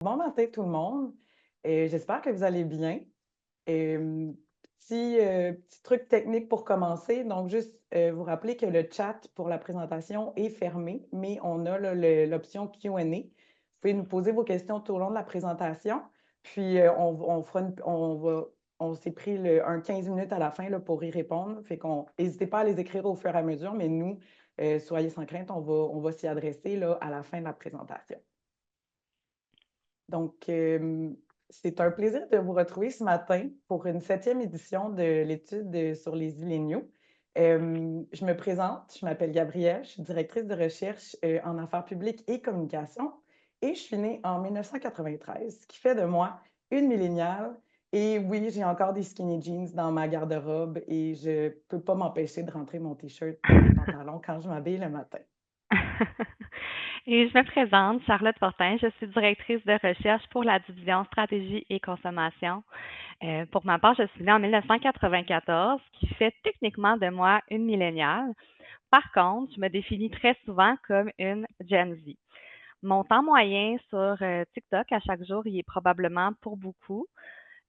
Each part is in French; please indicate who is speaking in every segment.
Speaker 1: Bon matin tout le monde. J'espère que vous allez bien. Petit truc technique pour commencer, donc juste, vous rappeler que le chat pour la présentation est fermé, mais on a là l'option Q&A. Vous pouvez nous poser vos questions tout au long de la présentation, puis, on fera une on s'est pris un 15 minutes à la fin là pour y répondre, fait qu'on n'hésitez pas à les écrire au fur et à mesure, mais nous, soyez sans crainte, on va s'y adresser là à la fin de la présentation. Donc, c'est un plaisir de vous retrouver ce matin pour une 7e édition de l'étude sur les illéniaux. Je me présente, je m'appelle Gabrielle, je suis directrice de recherche en affaires publiques et communication et je suis née en 1993, ce qui fait de moi une milléniale. Et oui, j'ai encore des skinny jeans dans ma garde-robe et je ne peux pas m'empêcher de rentrer mon t-shirt dans mes pantalons quand je m'habille le matin.
Speaker 2: Et je me présente, Charlotte Fortin, je suis directrice de recherche pour la division stratégie et consommation. Pour ma part, je suis née en 1994, ce qui fait techniquement de moi une milléniale. Par contre, je me définis très souvent comme une Gen Z. Mon temps moyen sur TikTok à chaque jour, il est probablement pour beaucoup.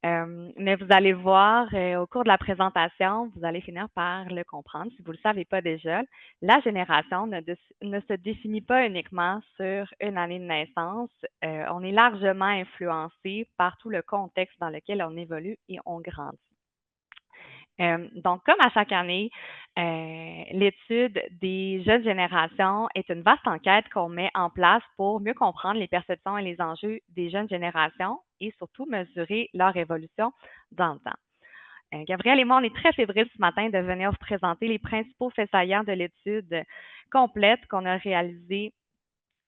Speaker 2: Mais vous allez voir au cours de la présentation, vous allez finir par le comprendre si vous ne le savez pas déjà. La génération ne se définit pas uniquement sur une année de naissance. On est largement influencé par tout le contexte dans lequel on évolue et on grandit. Donc, comme à chaque année, l'étude des jeunes générations est une vaste enquête qu'on met en place pour mieux comprendre les perceptions et les enjeux des jeunes générations et surtout mesurer leur évolution dans le temps. Gabriel et moi, on est très fébriles ce matin de venir vous présenter les principaux faits saillants de l'étude complète qu'on a réalisée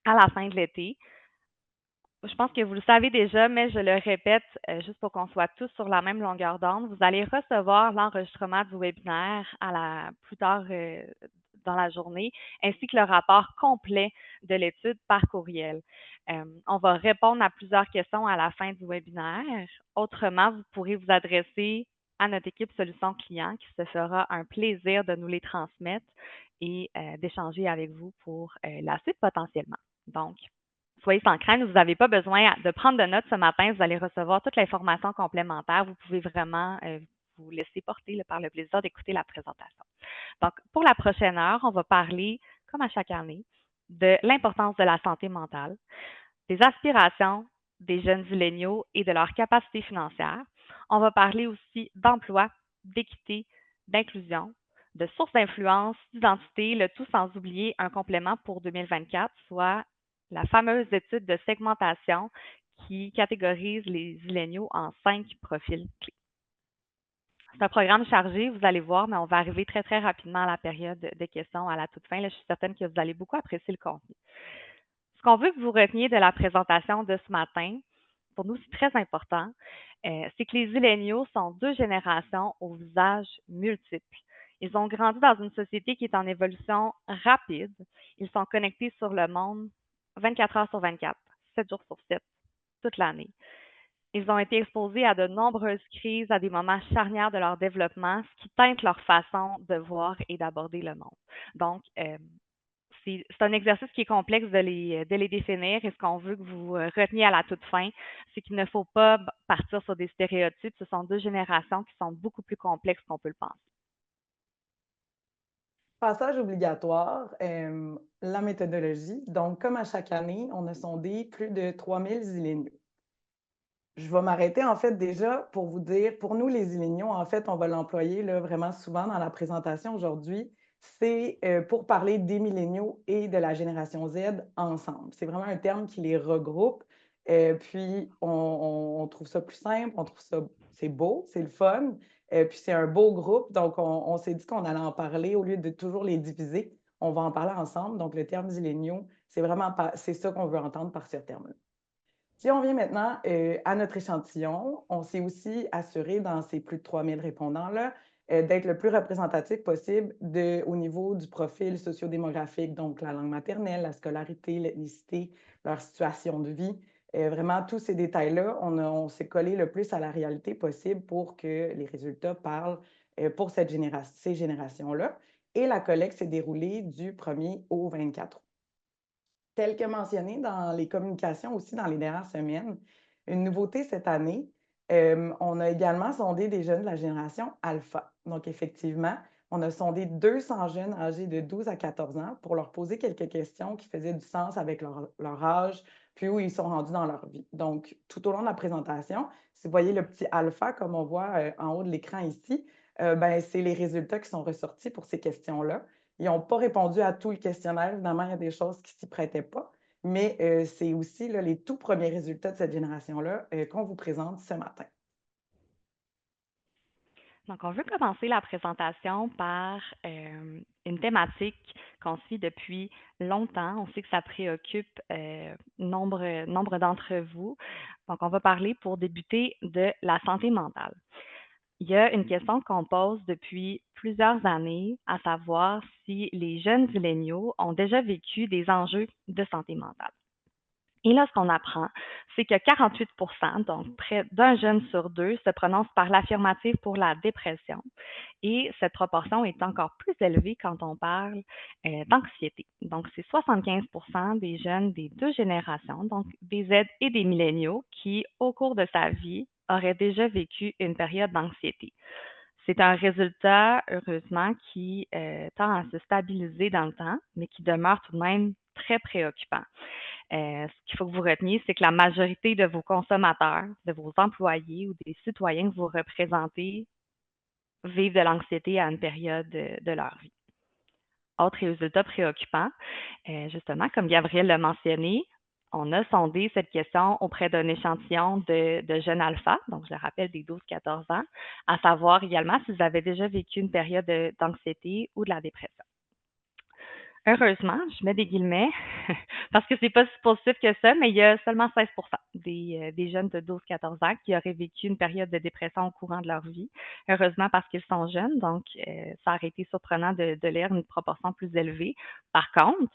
Speaker 2: à la fin de l'été. Je pense que vous le savez déjà, mais je le répète juste pour qu'on soit tous sur la même longueur d'onde. Vous allez recevoir l'enregistrement du webinaire plus tard dans la journée, ainsi que le rapport complet de l'étude par courriel. On va répondre à plusieurs questions à la fin du webinaire. Autrement, vous pourrez vous adresser à notre équipe Solutions Clients qui se fera un plaisir de nous les transmettre et d'échanger avec vous pour la suite potentiellement. Donc, soyez sans crainte, vous n'avez pas besoin de prendre de notes ce matin. Vous allez recevoir toute l'information complémentaire. Vous pouvez vraiment vous laisser porter par le plaisir d'écouter la présentation. Donc, pour la prochaine heure, on va parler, comme à chaque année, de l'importance de la santé mentale, des aspirations des jeunes milléniaux et de leurs capacités financières. On va parler aussi d'emploi, d'équité, d'inclusion, de sources d'influence, d'identité, le tout sans oublier un complément pour 2024, soit la fameuse étude de segmentation qui catégorise les milléniaux en 5 profils clés. C'est un programme chargé, vous allez voir, mais on va arriver très, très rapidement à la période des questions à la toute fin. Là, je suis certaine que vous allez beaucoup apprécier le contenu. Ce qu'on veut que vous reteniez de la présentation de ce matin, pour nous, c'est très important, c'est que les milléniaux sont deux générations aux visages multiples. Ils ont grandi dans une société qui est en évolution rapide. Ils sont connectés sur le monde 24 heures sur 24, 7 jours sur 7, toute l'année. Ils ont été exposés à de nombreuses crises, à des moments charnières de leur développement, ce qui teinte leur façon de voir et d'aborder le monde. Donc, c'est un exercice qui est complexe de les définir et ce qu'on veut que vous reteniez à la toute fin, c'est qu'il ne faut pas partir sur des stéréotypes. Ce sont deux générations qui sont beaucoup plus complexes qu'on peut le penser.
Speaker 1: Passage obligatoire, la méthodologie. Donc, comme à chaque année, on a sondé plus de 3000 illéniaux. Je vais m'arrêter en fait déjà pour vous dire, pour nous les illéniaux, en fait, on va l'employer là, vraiment souvent dans la présentation aujourd'hui. C'est pour parler des milléniaux et de la génération Z ensemble. C'est vraiment un terme qui les regroupe. Puis on trouve ça plus simple, on trouve ça, c'est beau, c'est le fun. Puis c'est un beau groupe, donc on s'est dit qu'on allait en parler au lieu de toujours les diviser. On va en parler ensemble. Donc le terme milléniaux, c'est vraiment c'est ça qu'on veut entendre par ce terme-là. Si on vient maintenant à notre échantillon, on s'est aussi assuré dans ces plus de 3000 répondants-là d'être le plus représentatif possible au niveau du profil sociodémographique, donc la langue maternelle, la scolarité, l'ethnicité, leur situation de vie. Vraiment, tous ces détails-là, on s'est collé le plus à la réalité possible pour que les résultats parlent pour ces générations-là. Et la collecte s'est déroulée du 1er au 24 août. Tel que mentionné dans les communications aussi dans les dernières semaines, une nouveauté cette année, on a également sondé des jeunes de la génération alpha. Donc effectivement, on a sondé 200 jeunes âgés de 12 à 14 ans pour leur poser quelques questions qui faisaient du sens avec leur âge, puis où ils sont rendus dans leur vie. Donc, tout au long de la présentation, si vous voyez le petit alpha comme on voit en haut de l'écran ici, ben, c'est les résultats qui sont ressortis pour ces questions-là. Ils n'ont pas répondu à tout le questionnaire. Évidemment, il y a des choses qui ne s'y prêtaient pas, mais c'est aussi là, les tout premiers résultats de cette génération-là qu'on vous présente ce matin.
Speaker 2: Donc, on veut commencer la présentation par une thématique qu'on suit depuis longtemps. On sait que ça préoccupe nombre d'entre vous. Donc, on va parler pour débuter de la santé mentale. Il y a une question qu'on pose depuis plusieurs années, à savoir si les jeunes milléniaux ont déjà vécu des enjeux de santé mentale. Et là, ce qu'on apprend, c'est que 48 donc près d'un jeune sur deux, se prononce par l'affirmative pour la dépression. Et cette proportion est encore plus élevée quand on parle d'anxiété. Donc, c'est 75 des jeunes des deux générations, donc des Z et des milléniaux, qui, au cours de sa vie, auraient déjà vécu une période d'anxiété. C'est un résultat, heureusement, qui tend à se stabiliser dans le temps, mais qui demeure tout de même très préoccupant. Ce qu'il faut que vous reteniez, c'est que la majorité de vos consommateurs, de vos employés ou des citoyens que vous représentez vivent de l'anxiété à une période de leur vie. Autre résultat préoccupant, justement, comme Gabriel l'a mentionné, on a sondé cette question auprès d'un échantillon de jeunes alpha, donc je le rappelle des 12-14 ans, à savoir également s'ils avaient déjà vécu une période d'anxiété ou de la dépression. Heureusement, je mets des guillemets, parce que c'est pas si positif que ça, mais il y a seulement 16 des jeunes de 12-14 ans qui auraient vécu une période de dépression au courant de leur vie. Heureusement parce qu'ils sont jeunes, donc ça aurait été surprenant de lire une proportion plus élevée. Par contre,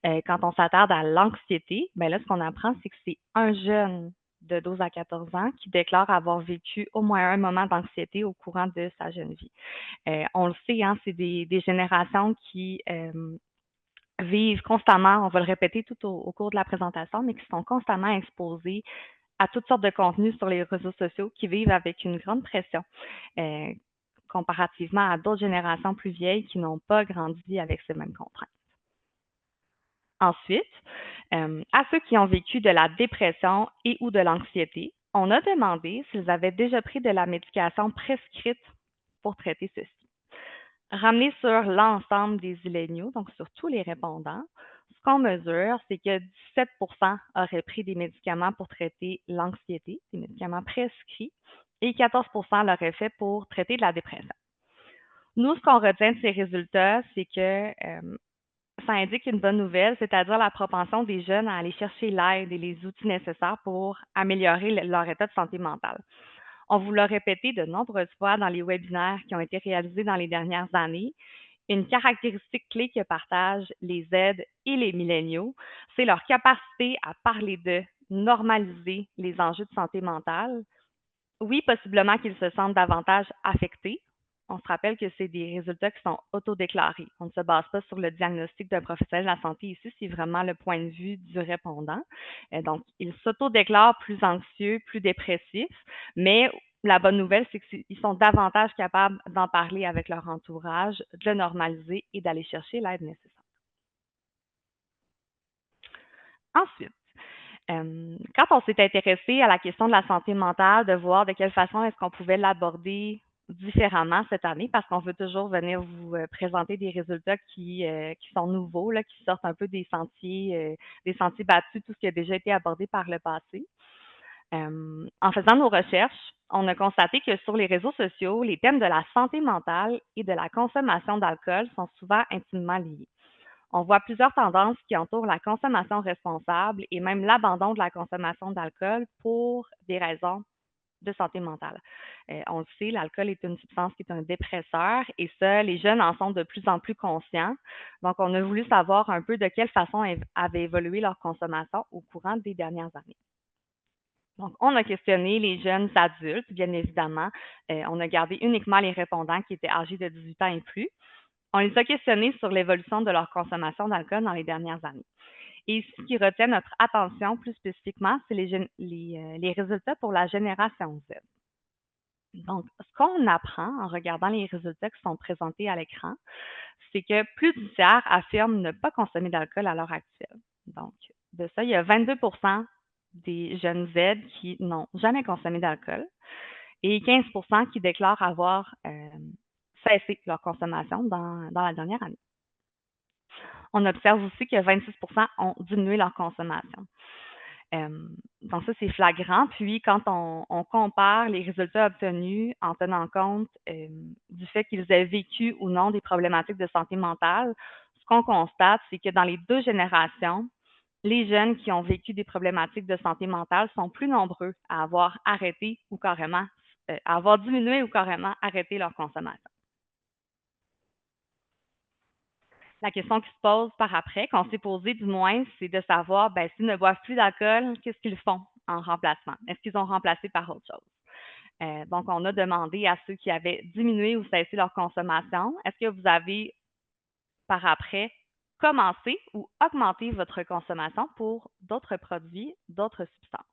Speaker 2: quand on s'attarde à l'anxiété, ben là, ce qu'on apprend, c'est que c'est un jeune de 12 à 14 ans qui déclare avoir vécu au moins un moment d'anxiété au courant de sa jeune vie. On le sait, hein, c'est des générations qui vivent constamment, on va le répéter tout au cours de la présentation, mais qui sont constamment exposés à toutes sortes de contenus sur les réseaux sociaux, qui vivent avec une grande pression, euh, comparativement à d'autres générations plus vieilles qui n'ont pas grandi avec ces mêmes contraintes. Ensuite, à ceux qui ont vécu de la dépression et ou de l'anxiété, on a demandé s'ils avaient déjà pris de la médication prescrite pour traiter ceci. Ramené sur l'ensemble des milléniaux, donc sur tous les répondants, ce qu'on mesure, c'est que 17 auraient pris des médicaments pour traiter l'anxiété, des médicaments prescrits, et 14 l'auraient fait pour traiter de la dépression. Nous, ce qu'on retient de ces résultats, c'est que ça indique une bonne nouvelle, c'est-à-dire la propension des jeunes à aller chercher l'aide et les outils nécessaires pour améliorer leur état de santé mentale. On vous l'a répété de nombreuses fois dans les webinaires qui ont été réalisés dans les dernières années. Une caractéristique clé que partagent les Z et les milléniaux, c'est leur capacité à parler de normaliser les enjeux de santé mentale. Oui, possiblement qu'ils se sentent davantage affectés. On se rappelle que c'est des résultats qui sont autodéclarés. On ne se base pas sur le diagnostic d'un professionnel de la santé ici, c'est vraiment le point de vue du répondant. Donc, ils s'autodéclarent plus anxieux, plus dépressifs, mais la bonne nouvelle, c'est qu'ils sont davantage capables d'en parler avec leur entourage, de le normaliser et d'aller chercher l'aide nécessaire. Ensuite, quand on s'est intéressé à la question de la santé mentale, de voir de quelle façon est-ce qu'on pouvait l'aborder différemment cette année, parce qu'on veut toujours venir vous présenter des résultats qui sont nouveaux, là, qui sortent un peu des sentiers battus, tout ce qui a déjà été abordé par le passé. En faisant nos recherches, on a constaté que sur les réseaux sociaux, les thèmes de la santé mentale et de la consommation d'alcool sont souvent intimement liés. On voit plusieurs tendances qui entourent la consommation responsable et même l'abandon de la consommation d'alcool pour des raisons de santé mentale. On le sait, l'alcool est une substance qui est un dépresseur et ça, les jeunes en sont de plus en plus conscients. Donc, on a voulu savoir un peu de quelle façon avait évolué leur consommation au courant des dernières années. Donc, on a questionné les jeunes adultes, bien évidemment. On a gardé uniquement les répondants qui étaient âgés de 18 ans et plus. On les a questionnés sur l'évolution de leur consommation d'alcool dans les dernières années. Et ce qui retient notre attention plus spécifiquement, c'est les résultats pour la génération Z. Donc, ce qu'on apprend en regardant les résultats qui sont présentés à l'écran, c'est que plus du tiers affirment ne pas consommer d'alcool à l'heure actuelle. Donc, de ça, il y a 22 des jeunes Z qui n'ont jamais consommé d'alcool et 15 qui déclarent avoir cessé leur consommation dans la dernière année. On observe aussi que 26 ont diminué leur consommation. Donc ça, c'est flagrant. Puis, quand on compare les résultats obtenus en tenant compte du fait qu'ils aient vécu ou non des problématiques de santé mentale, ce qu'on constate, c'est que dans les deux générations, les jeunes qui ont vécu des problématiques de santé mentale sont plus nombreux à avoir arrêté ou carrément, à avoir diminué ou carrément arrêté leur consommation. La question qui se pose par après, qu'on s'est posée du moins, c'est de savoir, ben, s'ils ne boivent plus d'alcool, qu'est-ce qu'ils font en remplacement? Est-ce qu'ils ont remplacé par autre chose? Donc, on a demandé à ceux qui avaient diminué ou cessé leur consommation, est-ce que vous avez par après commencé ou augmenté votre consommation pour d'autres produits, d'autres substances?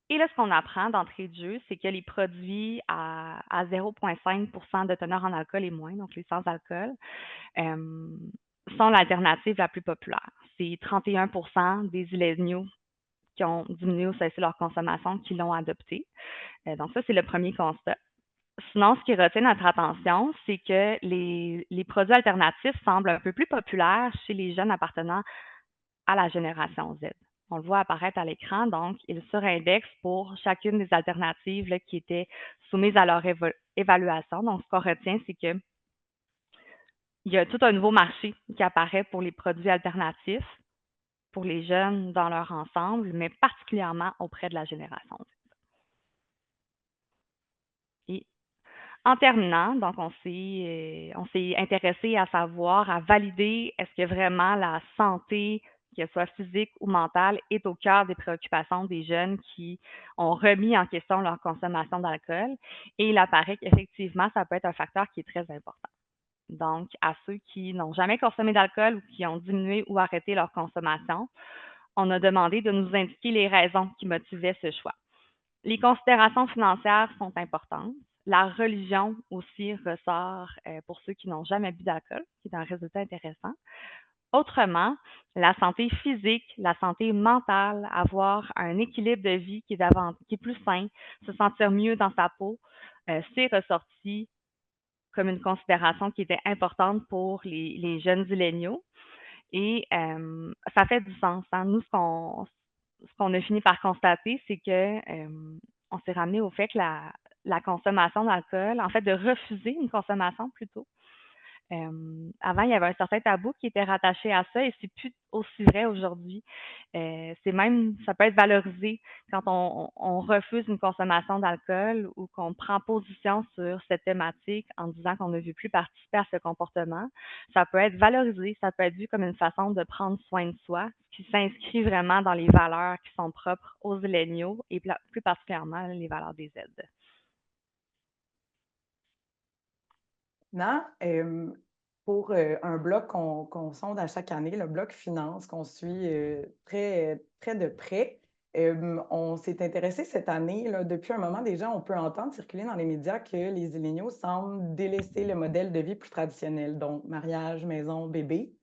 Speaker 2: Et là, ce qu'on apprend d'entrée de jeu, c'est que les produits à 0,5 de teneur en alcool et moins, donc les sans-alcool, sont l'alternative la plus populaire. C'est 31 des Illéniaux qui ont diminué ou cessé leur consommation qui l'ont adopté. Donc ça, c'est le premier constat. Sinon, ce qui retient notre attention, c'est que les produits alternatifs semblent un peu plus populaires chez les jeunes appartenant à la génération Z. On le voit apparaître à l'écran, donc ils surindexent pour chacune des alternatives là, qui étaient soumises à leur évaluation. Donc, ce qu'on retient, c'est que il y a tout un nouveau marché qui apparaît pour les produits alternatifs, pour les jeunes dans leur ensemble, mais particulièrement auprès de la génération Z. Et en terminant, donc on s'est intéressé à savoir, à valider est-ce que vraiment la santé, qu'elle soit physique ou mentale, est au cœur des préoccupations des jeunes qui ont remis en question leur consommation d'alcool. Et il apparaît qu'effectivement, ça peut être un facteur qui est très important. Donc, à ceux qui n'ont jamais consommé d'alcool ou qui ont diminué ou arrêté leur consommation, on a demandé de nous indiquer les raisons qui motivaient ce choix. Les considérations financières sont importantes. La religion aussi ressort pour ceux qui n'ont jamais bu d'alcool, qui est un résultat intéressant. Autrement, la santé physique, la santé mentale, avoir un équilibre de vie qui est plus sain, se sentir mieux dans sa peau, c'est ressorti comme une considération qui était importante pour les jeunes milléniaux. Et ça fait du sens. Hein. Nous, ce qu'on a fini par constater, c'est que on s'est ramené au fait que la consommation d'alcool, en fait, de refuser une consommation plutôt. Avant, il y avait un certain tabou qui était rattaché à ça et c'est plus aussi vrai aujourd'hui. C'est même, ça peut être valorisé quand on refuse une consommation d'alcool ou qu'on prend position sur cette thématique en disant qu'on ne veut plus participer à ce comportement. Ça peut être valorisé, ça peut être vu comme une façon de prendre soin de soi, qui s'inscrit vraiment dans les valeurs qui sont propres aux milléniaux et plus particulièrement les valeurs des Z.
Speaker 1: Non, pour un bloc qu'on sonde à chaque année, le bloc finance, qu'on suit très, très de près, on s'est intéressé cette année, là, depuis un moment déjà, on peut entendre circuler dans les médias que les Illéniaux semblent délaisser le modèle de vie plus traditionnel, donc mariage, maison, bébé.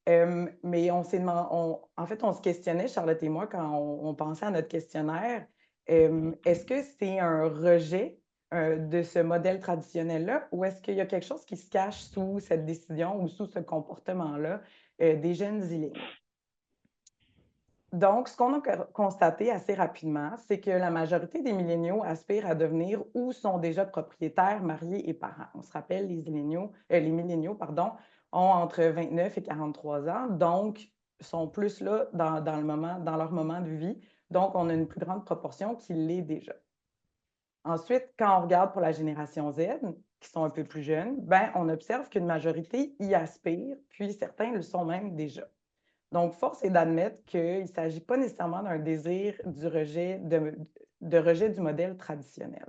Speaker 1: Mais en fait, on se questionnait, Charlotte et moi, quand on pensait à notre questionnaire, est-ce que c'est un rejet de ce modèle traditionnel-là ou est-ce qu'il y a quelque chose qui se cache sous cette décision ou sous ce comportement-là des jeunes Illéniaux? Donc, ce qu'on a constaté assez rapidement, c'est que la majorité des milléniaux aspirent à devenir ou sont déjà propriétaires, mariés et parents. On se rappelle, les milléniaux, pardon, ont entre 29 et 43 ans, donc sont plus là dans leur moment de vie. Donc, on a une plus grande proportion qui l'est déjà. Ensuite, quand on regarde pour la génération Z, qui sont un peu plus jeunes, ben, on observe qu'une majorité y aspire, puis certains le sont même déjà. Donc, force est d'admettre qu'il ne s'agit pas nécessairement d'un désir de rejet du modèle traditionnel.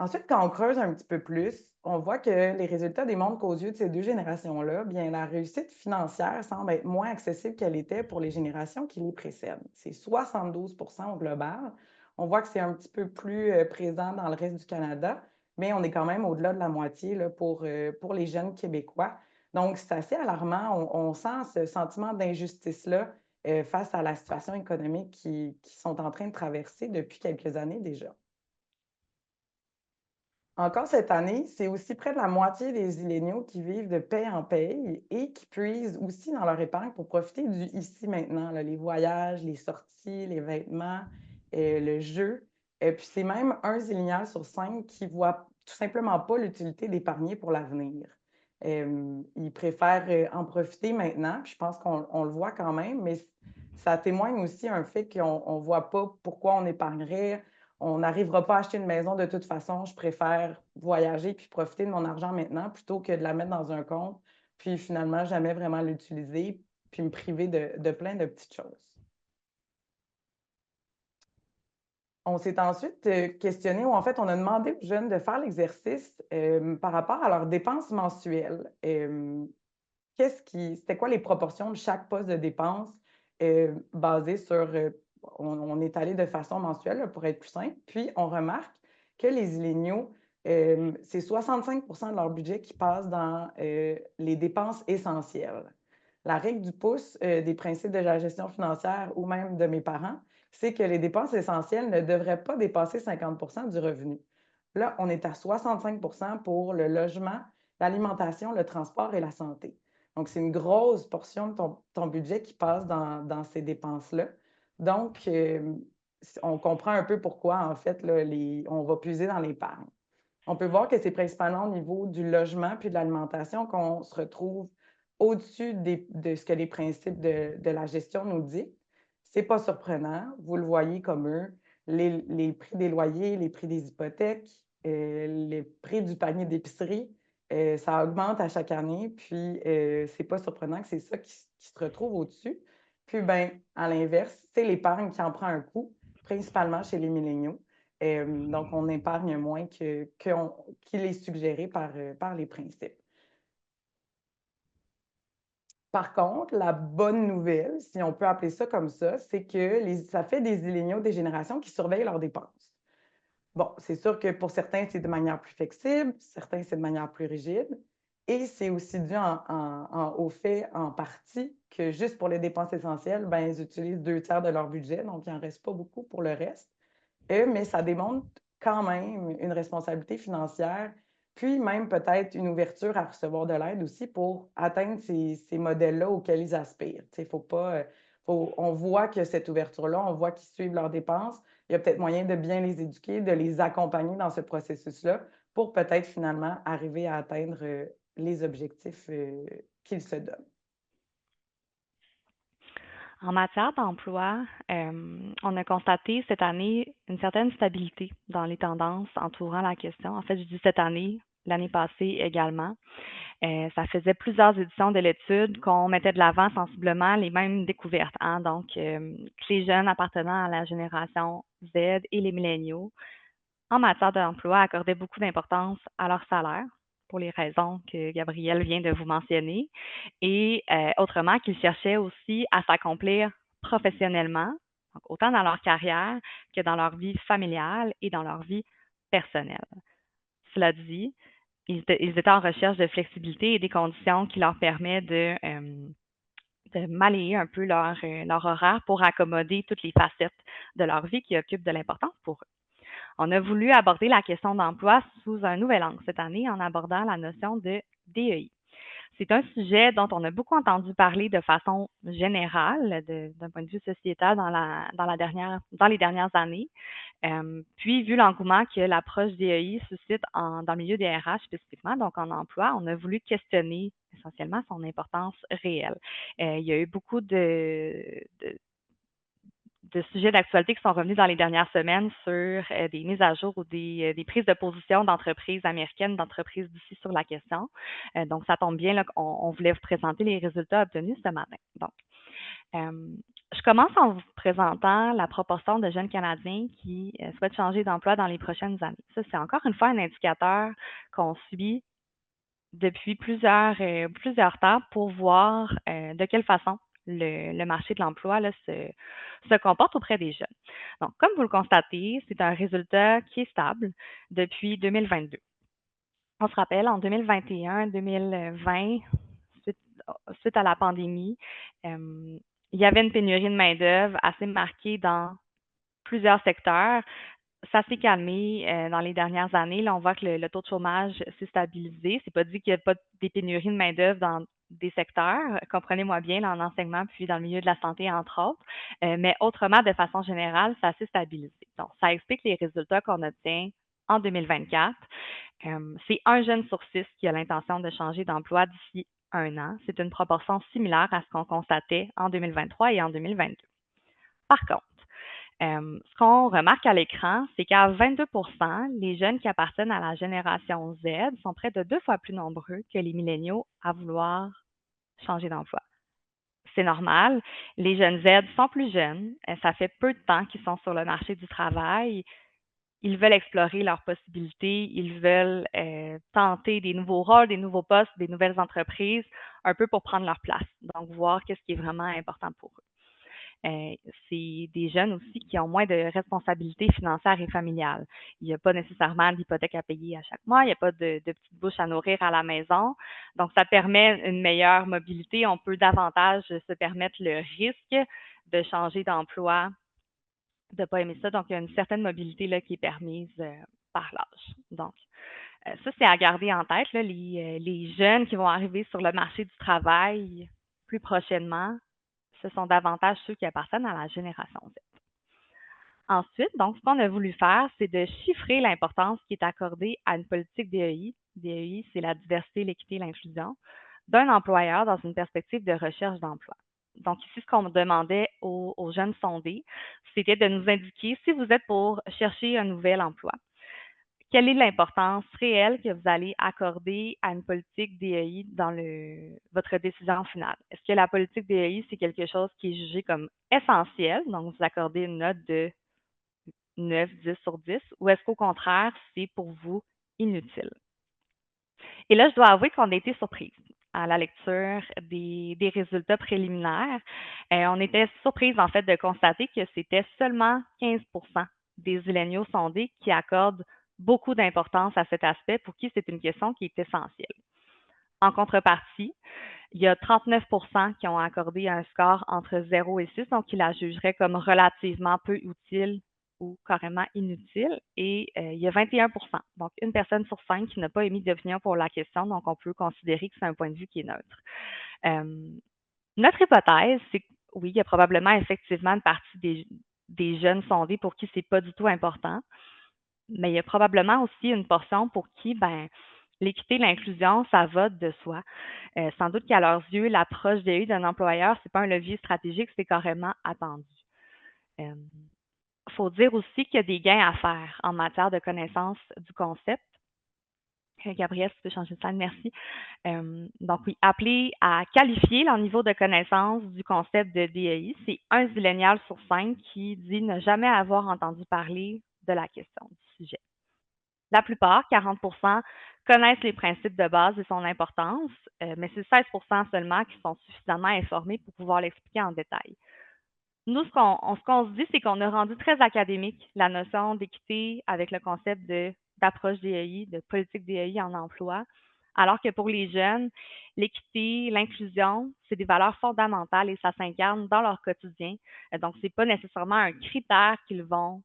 Speaker 1: Ensuite, quand on creuse un petit peu plus, on voit que les résultats démontrent qu'aux yeux de ces deux générations-là, bien, la réussite financière semble être moins accessible qu'elle était pour les générations qui les précèdent. C'est 72 au global. On voit que c'est un petit peu plus présent dans le reste du Canada, mais on est quand même au-delà de la moitié là, pour les jeunes Québécois. Donc, c'est assez alarmant. On sent ce sentiment d'injustice-là face à la situation économique qui sont en train de traverser depuis quelques années déjà. Encore cette année, c'est aussi près de la moitié des Illéniaux qui vivent de paie en paie et qui puisent aussi dans leur épargne pour profiter du ici maintenant, là, les voyages, les sorties, les vêtements, le jeu. Et puis c'est même un Zillénial sur 5 qui voit tout simplement pas l'utilité d'épargner pour l'avenir. Ils préfèrent en profiter maintenant, puis je pense qu'on le voit quand même, mais ça témoigne aussi un fait qu'on ne voit pas pourquoi on épargnerait. On n'arrivera pas à acheter une maison de toute façon. Je préfère voyager puis profiter de mon argent maintenant plutôt que de la mettre dans un compte, puis finalement jamais vraiment l'utiliser, puis me priver de plein de petites choses. On s'est ensuite questionné, ou en fait, on a demandé aux jeunes de faire l'exercice par rapport à leurs dépenses mensuelles. C'était quoi les proportions de chaque poste de dépense basé sur, on est allé de façon mensuelle là, pour être plus simple, puis on remarque que les Illéniaux, c'est 65 de leur budget qui passe dans les dépenses essentielles. La règle du pouce des principes de la gestion financière ou même de mes parents, c'est que les dépenses essentielles ne devraient pas dépasser 50 du revenu. Là, on est à 65 pour le logement, l'alimentation, le transport et la santé. Donc, c'est une grosse portion de ton budget qui passe dans ces dépenses-là. Donc, on comprend un peu pourquoi, en fait, là, on va puiser dans l'épargne. On peut voir que c'est principalement au niveau du logement puis de l'alimentation qu'on se retrouve au-dessus de ce que les principes de la gestion nous disent. C'est pas surprenant, vous le voyez comme eux, les prix des loyers, les prix des hypothèques, les prix du panier d'épicerie, ça augmente à chaque année, puis c'est pas surprenant que c'est ça qui se retrouve au-dessus. Puis, ben, à l'inverse, c'est l'épargne qui en prend un coup, principalement chez les milléniaux. Donc, on épargne moins qu'il est suggéré par les principes. Par contre, la bonne nouvelle, si on peut appeler ça comme ça, c'est que ça fait des Illéniaux des générations qui surveillent leurs dépenses. Bon, c'est sûr que pour certains, c'est de manière plus flexible, certains, c'est de manière plus rigide. Et c'est aussi dû au fait, en partie, que juste pour les dépenses essentielles, ben, ils utilisent 2 tiers de leur budget, donc il n'en reste pas beaucoup pour le reste. Mais ça démontre quand même une responsabilité financière, puis même peut-être une ouverture à recevoir de l'aide aussi pour atteindre ces modèles-là auxquels ils aspirent. Il faut pas, on voit que cette ouverture-là, on voit qu'ils suivent leurs dépenses. Il y a peut-être moyen de bien les éduquer, de les accompagner dans ce processus-là pour peut-être finalement arriver à atteindre les objectifs qu'ils se donnent.
Speaker 2: En matière d'emploi, on a constaté cette année une certaine stabilité dans les tendances entourant la question. En fait, je dis cette année, l'année passée également. Ça faisait plusieurs éditions de l'étude qu'on mettait de l'avant sensiblement les mêmes découvertes, hein. Donc, que les jeunes appartenant à la génération Z et les milléniaux, en matière d'emploi, accordaient beaucoup d'importance à leur salaire, pour les raisons que Gabrielle vient de vous mentionner, et autrement qu'ils cherchaient aussi à s'accomplir professionnellement, donc autant dans leur carrière que dans leur vie familiale et dans leur vie personnelle. Cela dit, ils étaient en recherche de flexibilité et des conditions qui leur permettent de malayer un peu leur horaire pour accommoder toutes les facettes de leur vie qui occupent de l'importance pour eux. On a voulu aborder la question d'emploi sous un nouvel angle cette année en abordant la notion de DEI. C'est un sujet dont on a beaucoup entendu parler de façon générale, d'un point de vue sociétal dans les dernières années. Puis, vu l'engouement que l'approche DEI suscite dans le milieu des RH spécifiquement, donc en emploi, on a voulu questionner essentiellement son importance réelle. Il y a eu beaucoup de sujets d'actualité qui sont revenus dans les dernières semaines sur des mises à jour ou des prises de position d'entreprises américaines, d'entreprises d'ici sur la question. Donc, ça tombe bien là, qu'on voulait vous présenter les résultats obtenus ce matin. Donc, Je commence en vous présentant la proportion de jeunes Canadiens qui souhaitent changer d'emploi dans les prochaines années. Ça, c'est encore une fois un indicateur qu'on suit depuis plusieurs temps pour voir de quelle façon le marché de l'emploi là, se comporte auprès des jeunes. Donc, comme vous le constatez, c'est un résultat qui est stable depuis 2022. On se rappelle, en 2021, 2020, suite, suite à la pandémie, il y avait une pénurie de main-d'œuvre assez marquée dans plusieurs secteurs. Ça s'est calmé dans les dernières années. Là, on voit que le taux de chômage s'est stabilisé. C'est pas dit qu'il n'y a pas des pénuries de main-d'œuvre dans des secteurs, comprenez-moi bien, là, en enseignement, puis dans le milieu de la santé, entre autres. Mais autrement, de façon générale, ça s'est stabilisé. Donc, ça explique les résultats qu'on obtient en 2024. C'est un jeune sur 6 qui a l'intention de changer d'emploi d'ici un an. C'est une proportion similaire à ce qu'on constatait en 2023 et en 2022. Par contre, ce qu'on remarque à l'écran, c'est qu'à 22 les jeunes qui appartiennent à la génération Z sont près de 2 fois plus nombreux que les milléniaux à vouloir changer d'emploi. C'est normal. Les jeunes Z sont plus jeunes. Ça fait peu de temps qu'ils sont sur le marché du travail. Ils veulent explorer leurs possibilités. Ils veulent tenter des nouveaux rôles, des nouveaux postes, des nouvelles entreprises, un peu pour prendre leur place. Donc, voir qu'est-ce qui est vraiment important pour eux. C'est des jeunes aussi qui ont moins de responsabilités financières et familiales. Il n'y a pas nécessairement d'hypothèque à payer à chaque mois, il n'y a pas de petites bouches à nourrir à la maison. Donc, ça permet une meilleure mobilité. On peut davantage se permettre le risque de changer d'emploi, de ne pas aimer ça. Donc, il y a une certaine mobilité là, qui est permise par l'âge. Donc, ça, c'est à garder en tête. Là, les jeunes qui vont arriver sur le marché du travail plus prochainement, ce sont davantage ceux qui appartiennent à la génération Z. Ensuite, donc, ce qu'on a voulu faire, c'est de chiffrer l'importance qui est accordée à une politique DEI. DEI, c'est la diversité, l'équité, l'inclusion, d'un employeur dans une perspective de recherche d'emploi. Donc, ici, ce qu'on demandait aux jeunes sondés, c'était de nous indiquer si vous êtes pour chercher un nouvel emploi. Quelle est l'importance réelle que vous allez accorder à une politique DEI dans votre décision finale? Est-ce que la politique DEI, c'est quelque chose qui est jugé comme essentiel, donc vous accordez une note de 9, 10 sur 10, ou est-ce qu'au contraire, c'est pour vous inutile? Et là, je dois avouer qu'on a été surprise à la lecture des résultats préliminaires. On était surprise, en fait, de constater que c'était seulement 15 des milléniaux sondés qui accordent beaucoup d'importance à cet aspect, pour qui c'est une question qui est essentielle. En contrepartie, il y a 39 qui ont accordé un score entre 0 et 6, donc qui la jugeraient comme relativement peu utile ou carrément inutile. Et il y a 21 donc une personne sur 5 qui n'a pas émis d'opinion pour la question, donc on peut considérer que c'est un point de vue qui est neutre. Notre hypothèse, c'est que oui, il y a probablement effectivement une partie des jeunes sondés pour qui c'est pas du tout important, mais il y a probablement aussi une portion pour qui, l'équité, l'inclusion, ça va de soi. Sans doute qu'à leurs yeux, l'approche DEI d'un employeur, c'est pas un levier stratégique, c'est carrément attendu. Il faut dire aussi qu'il y a des gains à faire en matière de connaissance du concept. Gabrielle, si tu peux changer de slide, merci. Donc oui, appeler à qualifier leur niveau de connaissance du concept de DEI, c'est un zillénial sur 5 qui dit ne jamais avoir entendu parler de la question, du sujet. La plupart, 40 connaissent les principes de base et son importance, mais c'est 16 seulement qui sont suffisamment informés pour pouvoir l'expliquer en détail. Nous, ce qu'on se dit, c'est qu'on a rendu très académique la notion d'équité avec le concept d'approche DEI, de politique DEI en emploi, alors que pour les jeunes, l'équité, l'inclusion, c'est des valeurs fondamentales et ça s'incarne dans leur quotidien. Donc, ce n'est pas nécessairement un critère qu'ils vont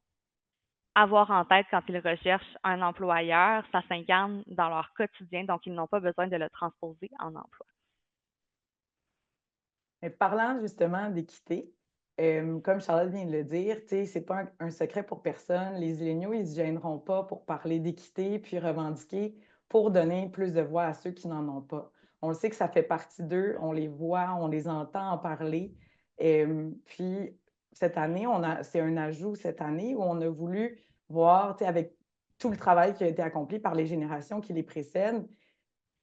Speaker 2: avoir en tête quand ils recherchent un employeur, ça s'incarne dans leur quotidien, donc ils n'ont pas besoin de le transposer en emploi.
Speaker 1: Mais parlant justement d'équité, comme Charlotte vient de le dire, c'est pas un secret pour personne. Les Illéniaux, ils ne se gêneront pas pour parler d'équité puis revendiquer pour donner plus de voix à ceux qui n'en ont pas. On le sait que ça fait partie d'eux, on les voit, on les entend en parler. Puis cette année, c'est un ajout cette année où on a voulu voir, avec tout le travail qui a été accompli par les générations qui les précèdent,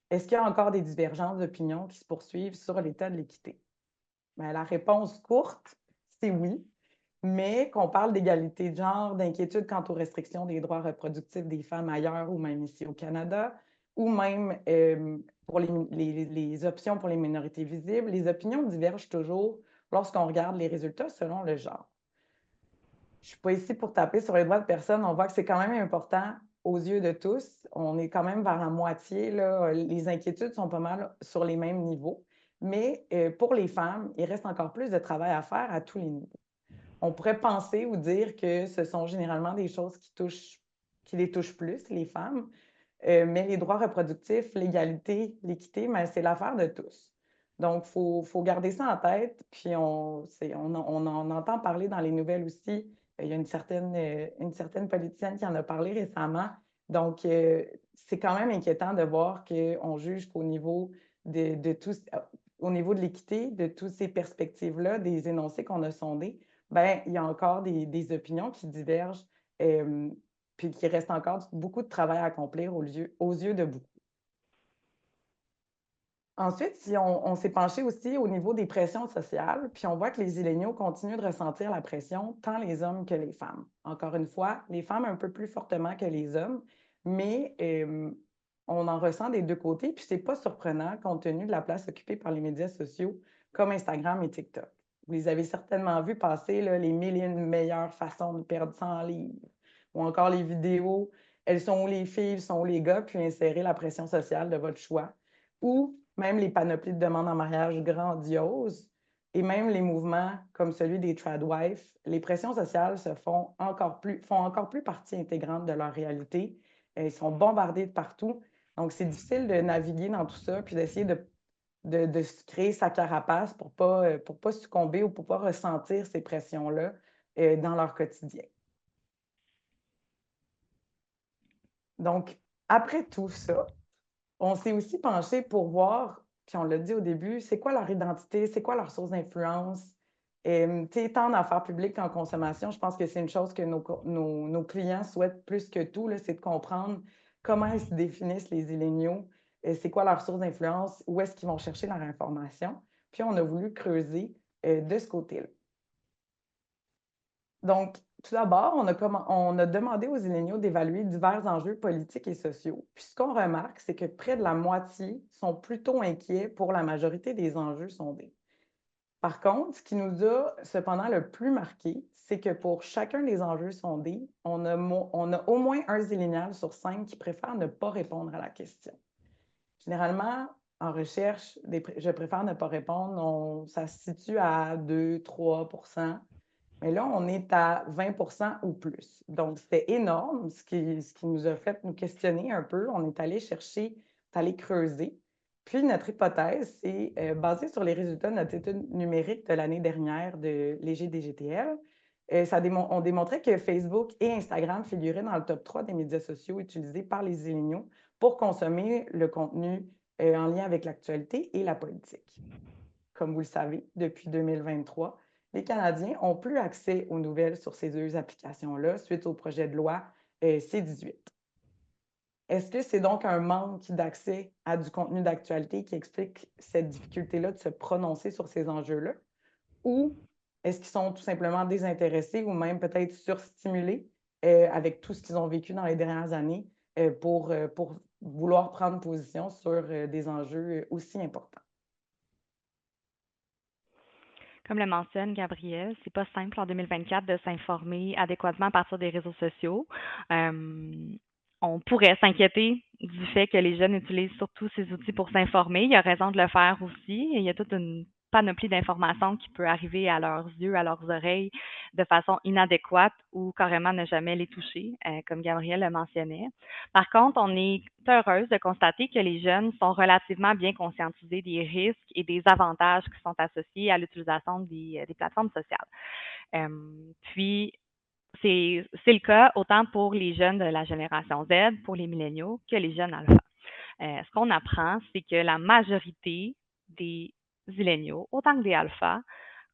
Speaker 1: est-ce qu'il y a encore des divergences d'opinion qui se poursuivent sur l'état de l'équité? Ben, la réponse courte, c'est oui, mais qu'on parle d'égalité de genre, d'inquiétude quant aux restrictions des droits reproductifs des femmes ailleurs ou même ici au Canada, ou même pour les options pour les minorités visibles, les opinions divergent toujours lorsqu'on regarde les résultats selon le genre. Je ne suis pas ici pour taper sur les doigts de personne. On voit que c'est quand même important aux yeux de tous. On est quand même vers la moitié, là. Les inquiétudes sont pas mal sur les mêmes niveaux. Mais pour les femmes, il reste encore plus de travail à faire à tous les niveaux. On pourrait penser ou dire que ce sont généralement des choses qui les touchent plus, les femmes, mais les droits reproductifs, l'égalité, l'équité, mais c'est l'affaire de tous. Donc, faut garder ça en tête, puis on en entend parler dans les nouvelles aussi. Il y a une certaine politicienne qui en a parlé récemment. Donc, c'est quand même inquiétant de voir qu'on juge qu'au niveau de tout, au niveau de l'équité, de toutes ces perspectives-là, des énoncés qu'on a sondés, ben, il y a encore des opinions qui divergent, puis qu'il reste encore beaucoup de travail à accomplir aux yeux de beaucoup. Ensuite, si on s'est penché aussi au niveau des pressions sociales, puis on voit que les Illéniaux continuent de ressentir la pression, tant les hommes que les femmes. Encore une fois, les femmes un peu plus fortement que les hommes, mais on en ressent des deux côtés, puis c'est pas surprenant compte tenu de la place occupée par les médias sociaux comme Instagram et TikTok. Vous les avez certainement vus passer là, les 1000 meilleures façons de perdre 100 livres, ou encore les vidéos, elles sont où les filles, elles sont où les gars, puis insérer la pression sociale de votre choix, ou même les panoplies de demandes en mariage grandioses, et même les mouvements comme celui des tradwives, les pressions sociales font encore plus partie intégrante de leur réalité. Ils sont bombardés de partout. Donc, c'est difficile de naviguer dans tout ça, puis d'essayer de se créer sa carapace pour pas succomber ou pour pas ressentir ces pressions-là dans leur quotidien. Donc, après tout ça, on s'est aussi penché pour voir, puis on l'a dit au début, c'est quoi leur identité, c'est quoi leur source d'influence. Tant en affaires publiques qu'en consommation, je pense que c'est une chose que nos clients souhaitent plus que tout, c'est de comprendre comment ils se définissent les Illéniaux, c'est quoi leur source d'influence, où est-ce qu'ils vont chercher leur information. Puis on a voulu creuser de ce côté-là. Donc, tout d'abord, on a demandé aux Illéniaux d'évaluer divers enjeux politiques et sociaux. Puis ce qu'on remarque, c'est que près de la moitié sont plutôt inquiets pour la majorité des enjeux sondés. Par contre, ce qui nous a cependant le plus marqué, c'est que pour chacun des enjeux sondés, on a au moins un Zillénial sur 5 qui préfère ne pas répondre à la question. Généralement, en recherche, je préfère ne pas répondre, ça se situe à 2-3%. Mais là, on est à 20 ou plus. Donc, c'était énorme, ce qui nous a fait nous questionner un peu. On est allé chercher, on est allé creuser. Puis, notre hypothèse, c'est basée sur les résultats de notre étude numérique de l'année dernière de Léger DGTL. On démontrait que Facebook et Instagram figuraient dans le top 3 des médias sociaux utilisés par les Illéniaux pour consommer le contenu en lien avec l'actualité et la politique. Comme vous le savez, depuis 2023, les Canadiens n'ont plus accès aux nouvelles sur ces deux applications-là suite au projet de loi C-18. Est-ce que c'est donc un manque d'accès à du contenu d'actualité qui explique cette difficulté-là de se prononcer sur ces enjeux-là? Ou est-ce qu'ils sont tout simplement désintéressés ou même peut-être surstimulés avec tout ce qu'ils ont vécu dans les dernières années pour vouloir prendre position sur des enjeux aussi importants?
Speaker 2: Comme le mentionne Gabriel, c'est pas simple en 2024 de s'informer adéquatement à partir des réseaux sociaux. On pourrait s'inquiéter du fait que les jeunes utilisent surtout ces outils pour s'informer. Il y a raison de le faire aussi. Il y a toute une panoplie d'informations qui peut arriver à leurs yeux, à leurs oreilles de façon inadéquate ou carrément ne jamais les toucher, comme Gabriel le mentionnait. Par contre, on est heureuse de constater que les jeunes sont relativement bien conscientisés des risques et des avantages qui sont associés à l'utilisation des plateformes sociales. Puis, c'est le cas autant pour les jeunes de la génération Z, pour les milléniaux, que les jeunes alpha. Ce qu'on apprend, c'est que la majorité des zilléniaux, autant que des alphas,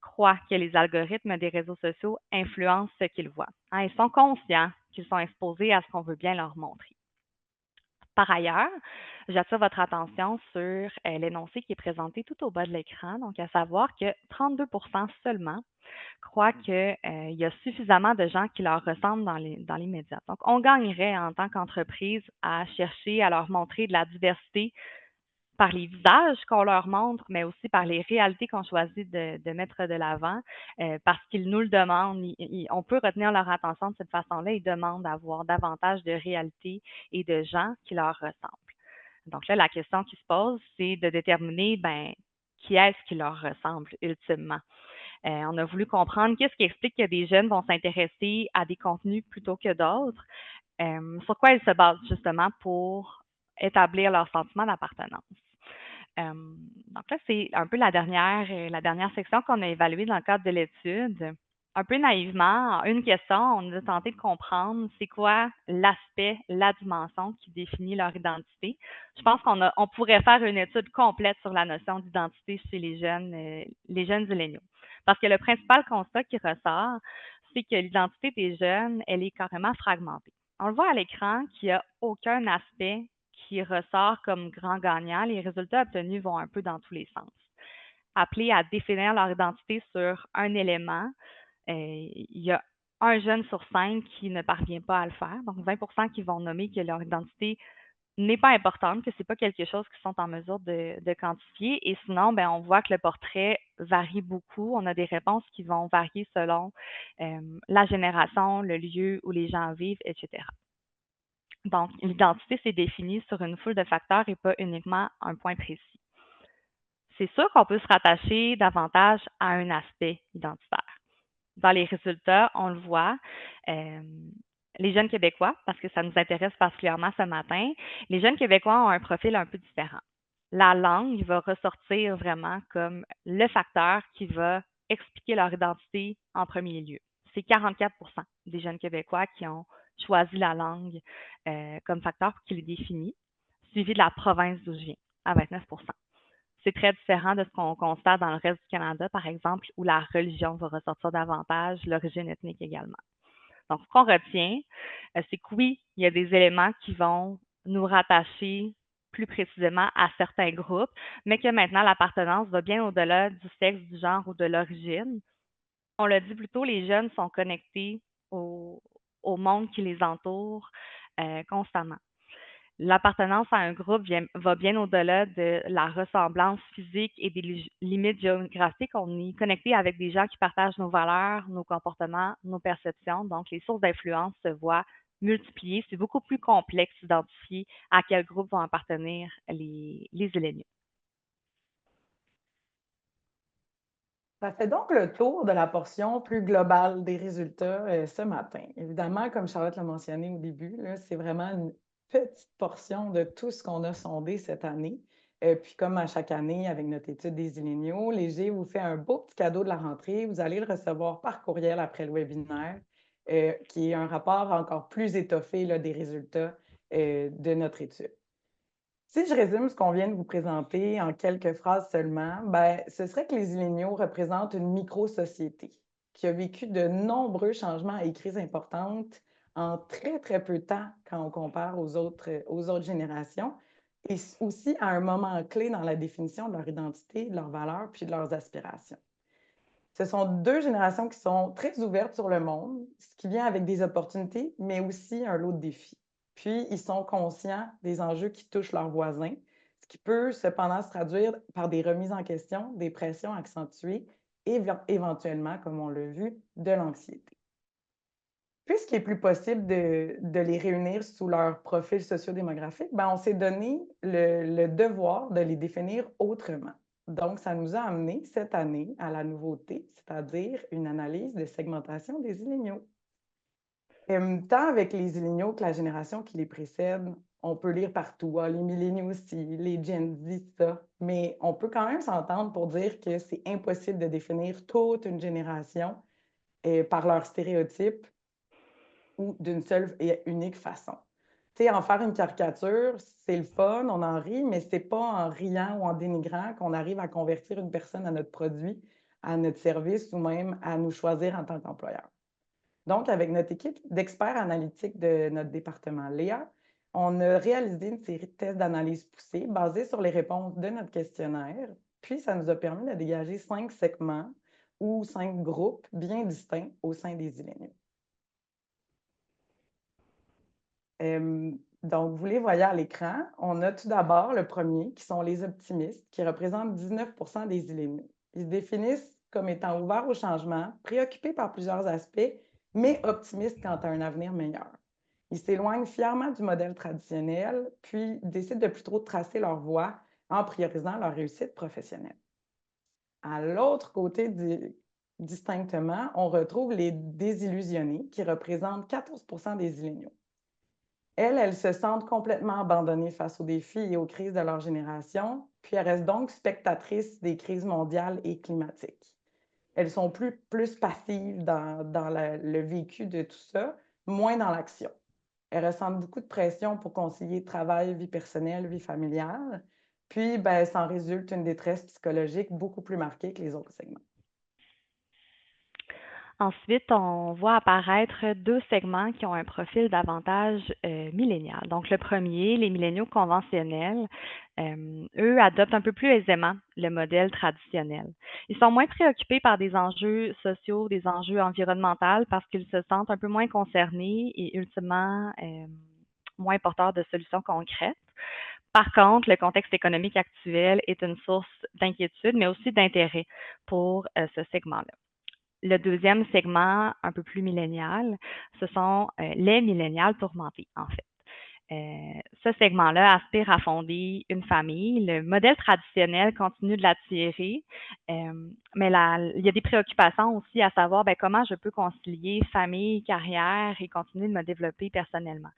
Speaker 2: croient que les algorithmes des réseaux sociaux influencent ce qu'ils voient. Ils sont conscients qu'ils sont exposés à ce qu'on veut bien leur montrer. Par ailleurs, j'attire votre attention sur l'énoncé qui est présenté tout au bas de l'écran, donc à savoir que 32 seulement croient qu'il y a suffisamment de gens qui leur ressemblent dans les médias. Donc, on gagnerait en tant qu'entreprise à chercher à leur montrer de la diversité par les visages qu'on leur montre, mais aussi par les réalités qu'on choisit de mettre de l'avant, parce qu'ils nous le demandent. On peut retenir leur attention de cette façon-là. Ils demandent d'avoir davantage de réalités et de gens qui leur ressemblent. Donc là, la question qui se pose, c'est de déterminer, ben, qui est-ce qui leur ressemble ultimement. On a voulu comprendre qu'est-ce qui explique que des jeunes vont s'intéresser à des contenus plutôt que d'autres, sur quoi ils se basent justement pour établir leur sentiment d'appartenance. Donc là, c'est un peu la dernière section qu'on a évaluée dans le cadre de l'étude. Un peu naïvement, en une question, on a tenté de comprendre c'est quoi l'aspect, la dimension qui définit leur identité. Je pense on pourrait faire une étude complète sur la notion d'identité chez les jeunes milléniaux. Parce que le principal constat qui ressort, c'est que l'identité des jeunes, elle est carrément fragmentée. On le voit à l'écran qu'il n'y a aucun aspect qui ressort comme grand gagnant. Les résultats obtenus vont un peu dans tous les sens. Appelés à définir leur identité sur un élément, il y a un jeune sur 5 qui ne parvient pas à le faire. Donc, 20 qui vont nommer que leur identité n'est pas importante, que ce n'est pas quelque chose qu'ils sont en mesure de quantifier. Et sinon, ben, on voit que le portrait varie beaucoup. On a des réponses qui vont varier selon la génération, le lieu où les gens vivent, etc. Donc, l'identité, c'est défini sur une foule de facteurs et pas uniquement un point précis. C'est sûr qu'on peut se rattacher davantage à un aspect identitaire. Dans les résultats, on le voit, les jeunes Québécois, parce que ça nous intéresse particulièrement ce matin, les jeunes Québécois ont un profil un peu différent. La langue va ressortir vraiment comme le facteur qui va expliquer leur identité en premier lieu. C'est 44 des jeunes Québécois qui ont choisi la langue comme facteur qui les définit, suivi de la province d'où je viens, à 29 C'est très différent de ce qu'on constate dans le reste du Canada, par exemple, où la religion va ressortir davantage, l'origine ethnique également. Donc, ce qu'on retient, c'est que oui, il y a des éléments qui vont nous rattacher plus précisément à certains groupes, mais que maintenant, l'appartenance va bien au-delà du sexe, du genre ou de l'origine. On l'a dit plus tôt, les jeunes sont connectés au, au monde qui les entoure constamment. L'appartenance à un groupe va bien au-delà de la ressemblance physique et des limites géographiques. On est connecté avec des gens qui partagent nos valeurs, nos comportements, nos perceptions. Donc, les sources d'influence se voient multipliées. C'est beaucoup plus complexe d'identifier à quel groupe vont appartenir les milléniaux.
Speaker 1: Ça fait donc le tour de la portion plus globale des résultats ce matin. Évidemment, comme Charlotte l'a mentionné au début, c'est vraiment une petite portion de tout ce qu'on a sondé cette année. Puis comme à chaque année avec notre étude des milléniaux, Léger vous fait un beau petit cadeau de la rentrée. Vous allez le recevoir par courriel après le webinaire, qui est un rapport encore plus étoffé là, des résultats de notre étude. Si je résume ce qu'on vient de vous présenter en quelques phrases seulement, ben, ce serait que les Illéniaux représentent une micro-société qui a vécu de nombreux changements et crises importantes en très, très peu de temps quand on compare aux autres générations, et aussi à un moment clé dans la définition de leur identité, de leurs valeurs, puis de leurs aspirations. Ce sont deux générations qui sont très ouvertes sur le monde, ce qui vient avec des opportunités, mais aussi un lot de défis. Puis, ils sont conscients des enjeux qui touchent leurs voisins, ce qui peut cependant se traduire par des remises en question, des pressions accentuées et éventuellement, comme on l'a vu, de l'anxiété. Puisqu'il n'est plus possible de les réunir sous leur profil sociodémographique, ben, on s'est donné le devoir de les définir autrement. Donc, ça nous a amené cette année à la nouveauté, c'est-à-dire une analyse de segmentation des milléniaux. Tant avec les milléniaux que la génération qui les précède, on peut lire partout, les milléniaux aussi, les Gen Z, ça, mais on peut quand même s'entendre pour dire que c'est impossible de définir toute une génération par leurs stéréotypes ou d'une seule et unique façon. Tu sais, en faire une caricature, c'est le fun, on en rit, mais c'est pas en riant ou en dénigrant qu'on arrive à convertir une personne à notre produit, à notre service ou même à nous choisir en tant qu'employeur. Donc, avec notre équipe d'experts analytiques de notre département Léa, on a réalisé une série de tests d'analyse poussée basés sur les réponses de notre questionnaire, puis ça nous a permis de dégager 5 segments ou 5 groupes bien distincts au sein des Illinois. Donc, vous les voyez à l'écran. On a tout d'abord le premier, qui sont les optimistes, qui représentent 19% des Illinois. Ils se définissent comme étant ouverts au changement, préoccupés par plusieurs aspects, mais optimistes quant à un avenir meilleur. Ils s'éloignent fièrement du modèle traditionnel, puis décident de plus trop tracer leur voie en priorisant leur réussite professionnelle. À l'autre côté, distinctement, on retrouve les désillusionnés, qui représentent 14% des Illinois. Elles se sentent complètement abandonnées face aux défis et aux crises de leur génération, puis elles restent donc spectatrices des crises mondiales et climatiques. Elles sont plus passives dans le vécu de tout ça, moins dans l'action. Elles ressentent beaucoup de pression pour concilier travail, vie personnelle, vie familiale, puis s'en résulte une détresse psychologique beaucoup plus marquée que les autres segments.
Speaker 2: Ensuite, on voit apparaître 2 segments qui ont un profil davantage millénial. Donc, le premier, les milléniaux conventionnels, eux adoptent un peu plus aisément le modèle traditionnel. Ils sont moins préoccupés par des enjeux sociaux, des enjeux environnementaux parce qu'ils se sentent un peu moins concernés et ultimement moins porteurs de solutions concrètes. Par contre, le contexte économique actuel est une source d'inquiétude, mais aussi d'intérêt pour ce segment-là. Le deuxième segment, un peu plus millénial, ce sont les millénials tourmentés, en fait. Ce segment-là aspire à fonder une famille. Le modèle traditionnel continue de l'attirer, mais il y a des préoccupations aussi à savoir comment je peux concilier famille, carrière et continuer de me développer personnellement.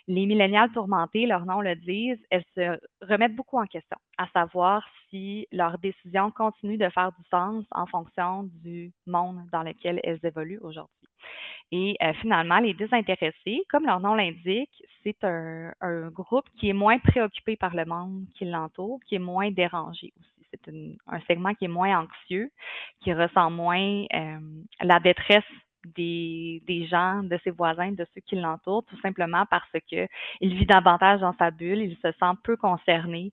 Speaker 2: Les millénials tourmentés, leur nom le disent, elles se remettent beaucoup en question, à savoir si leurs décisions continuent de faire du sens en fonction du monde dans lequel elles évoluent aujourd'hui. Et finalement, les désintéressés, comme leur nom l'indique, c'est un groupe qui est moins préoccupé par le monde qui l'entoure, qui est moins dérangé aussi. C'est un segment qui est moins anxieux, qui ressent moins la détresse des gens, de ses voisins, de ceux qui l'entourent, tout simplement parce qu'il vit davantage dans sa bulle, il se sent peu concerné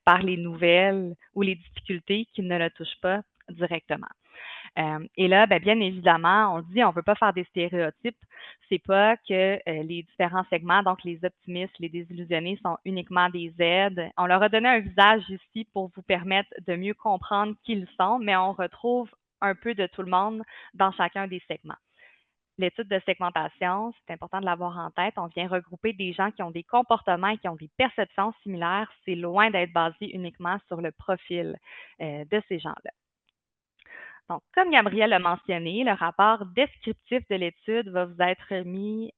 Speaker 2: par les nouvelles ou les difficultés qui ne le touchent pas directement. Et là, bien évidemment, on dit on ne veut pas faire des stéréotypes. C'est pas que les différents segments, donc les optimistes, les désillusionnés, sont uniquement des aides. On leur a donné un visage ici pour vous permettre de mieux comprendre qui ils sont, mais on retrouve un peu de tout le monde dans chacun des segments. L'étude de segmentation, c'est important de l'avoir en tête. On vient regrouper des gens qui ont des comportements et qui ont des perceptions similaires. C'est loin d'être basé uniquement sur le profil de ces gens-là. Donc, comme Gabriel l'a mentionné, le rapport descriptif de l'étude va vous être remis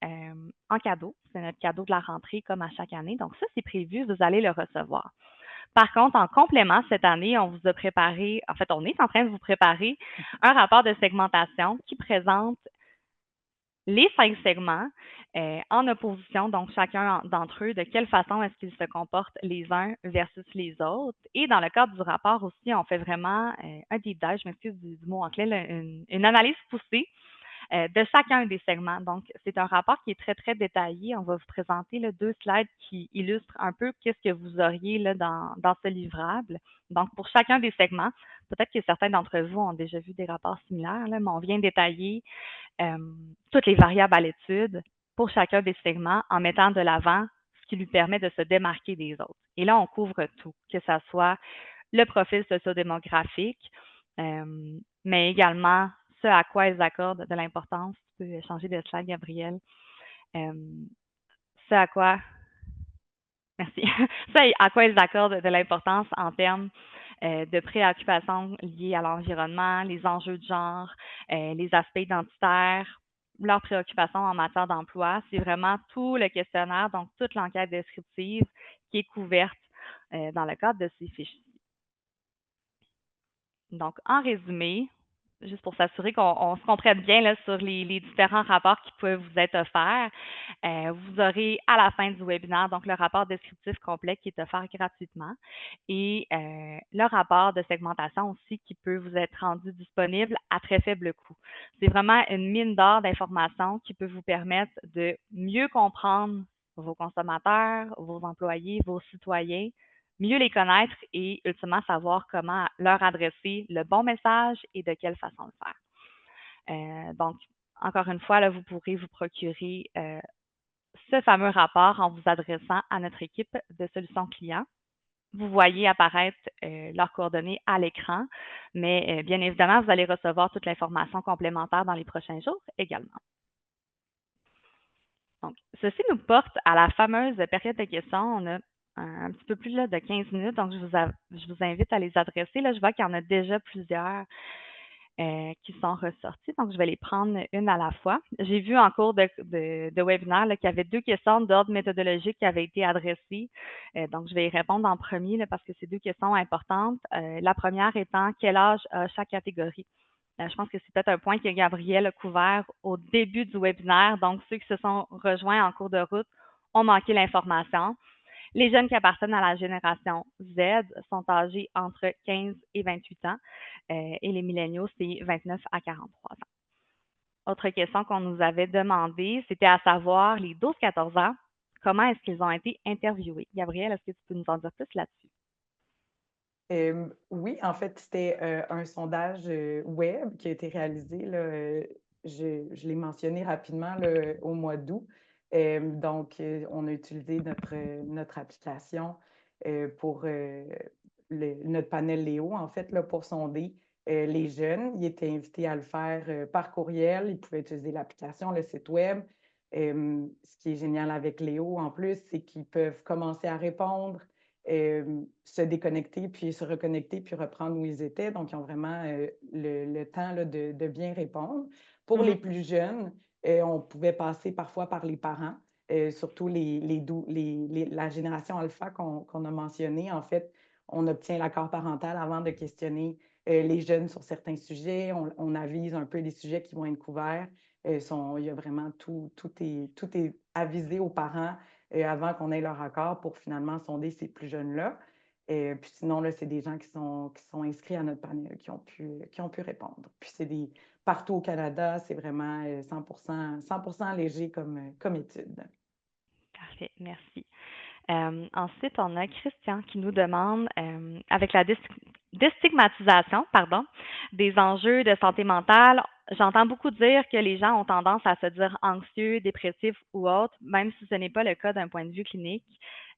Speaker 2: en cadeau. C'est notre cadeau de la rentrée comme à chaque année. Donc, ça, c'est prévu, vous allez le recevoir. Par contre, en complément, cette année, on vous a préparé, en fait, on est en train de vous préparer un rapport de segmentation qui présente les 5 segments en opposition, donc chacun d'entre eux, de quelle façon est-ce qu'ils se comportent les uns versus les autres. Et dans le cadre du rapport aussi, on fait vraiment un deep dive, je m'excuse du mot anglais, une analyse poussée de chacun des segments. Donc, c'est un rapport qui est très, très détaillé. On va vous présenter 2 slides qui illustrent un peu qu'est-ce que vous auriez là, dans ce livrable. Donc, pour chacun des segments, peut-être que certains d'entre vous ont déjà vu des rapports similaires, là, mais on vient détailler toutes les variables à l'étude pour chacun des segments en mettant de l'avant ce qui lui permet de se démarquer des autres. Et là, on couvre tout, que ce soit le profil sociodémographique, mais également ce à quoi ils accordent de l'importance. Tu peux changer de slide, Gabriel. Ce à quoi, merci, ce à quoi ils accordent de l'importance en termes de préoccupations liées à l'environnement, les enjeux de genre, les aspects identitaires, leurs préoccupations en matière d'emploi. C'est vraiment tout le questionnaire, donc toute l'enquête descriptive qui est couverte dans le cadre de ces fiches. Donc, en résumé, juste pour s'assurer qu'on se comprenne bien là, sur les différents rapports qui peuvent vous être offerts, vous aurez à la fin du webinaire donc le rapport descriptif complet qui est offert gratuitement et le rapport de segmentation aussi qui peut vous être rendu disponible à très faible coût. C'est vraiment une mine d'or d'informations qui peut vous permettre de mieux comprendre vos consommateurs, vos employés, vos citoyens, mieux les connaître et ultimement savoir comment leur adresser le bon message et de quelle façon le faire. Donc, encore une fois, là, vous pourrez vous procurer ce fameux rapport en vous adressant à notre équipe de solutions clients. Vous voyez apparaître leurs coordonnées à l'écran, mais bien évidemment, vous allez recevoir toute l'information complémentaire dans les prochains jours également. Donc, ceci nous porte à la fameuse période de questions. On a un petit peu plus là, de 15 minutes, donc je vous invite à les adresser. Là, je vois qu'il y en a déjà plusieurs qui sont ressorties, donc je vais les prendre une à la fois. J'ai vu en cours de webinaire là, qu'il y avait 2 questions d'ordre méthodologique qui avaient été adressées. Donc, je vais y répondre en premier là, parce que c'est 2 questions importantes. La première étant quel âge a chaque catégorie? Je pense que c'est peut-être un point que Gabriel a couvert au début du webinaire. Donc, ceux qui se sont rejoints en cours de route ont manqué l'information. Les jeunes qui appartiennent à la génération Z sont âgés entre 15 et 28 ans et les milléniaux, c'est 29 à 43 ans. Autre question qu'on nous avait demandé, c'était à savoir les 12-14 ans, comment est-ce qu'ils ont été interviewés? Gabriel, est-ce que tu peux nous en dire plus là-dessus?
Speaker 1: Oui, en fait, c'était un sondage web qui a été réalisé, là, je l'ai mentionné rapidement là, au mois d'août. Donc, on a utilisé notre application pour notre panel Léo, en fait, là, pour sonder les jeunes. Ils étaient invités à le faire par courriel. Ils pouvaient utiliser l'application, le site web. Ce qui est génial avec Léo, en plus, c'est qu'ils peuvent commencer à répondre, se déconnecter, puis se reconnecter, puis reprendre où ils étaient. Donc, ils ont vraiment le temps là, de bien répondre. Pour les plus jeunes, on pouvait passer parfois par les parents, surtout la génération alpha qu'on a mentionnée. En fait, on obtient l'accord parental avant de questionner les jeunes sur certains sujets. On avise un peu les sujets qui vont être couverts. Il y a vraiment tout est avisé aux parents avant qu'on ait leur accord pour finalement sonder ces plus jeunes-là. Puis sinon, là, c'est des gens qui sont inscrits à notre panel qui ont pu répondre. Puis partout au Canada, c'est vraiment 100% léger comme étude.
Speaker 2: Parfait, merci. Ensuite, on a Christian qui nous demande, avec la déstigmatisation, pardon, des enjeux de santé mentale, j'entends beaucoup dire que les gens ont tendance à se dire anxieux, dépressifs ou autres, même si ce n'est pas le cas d'un point de vue clinique.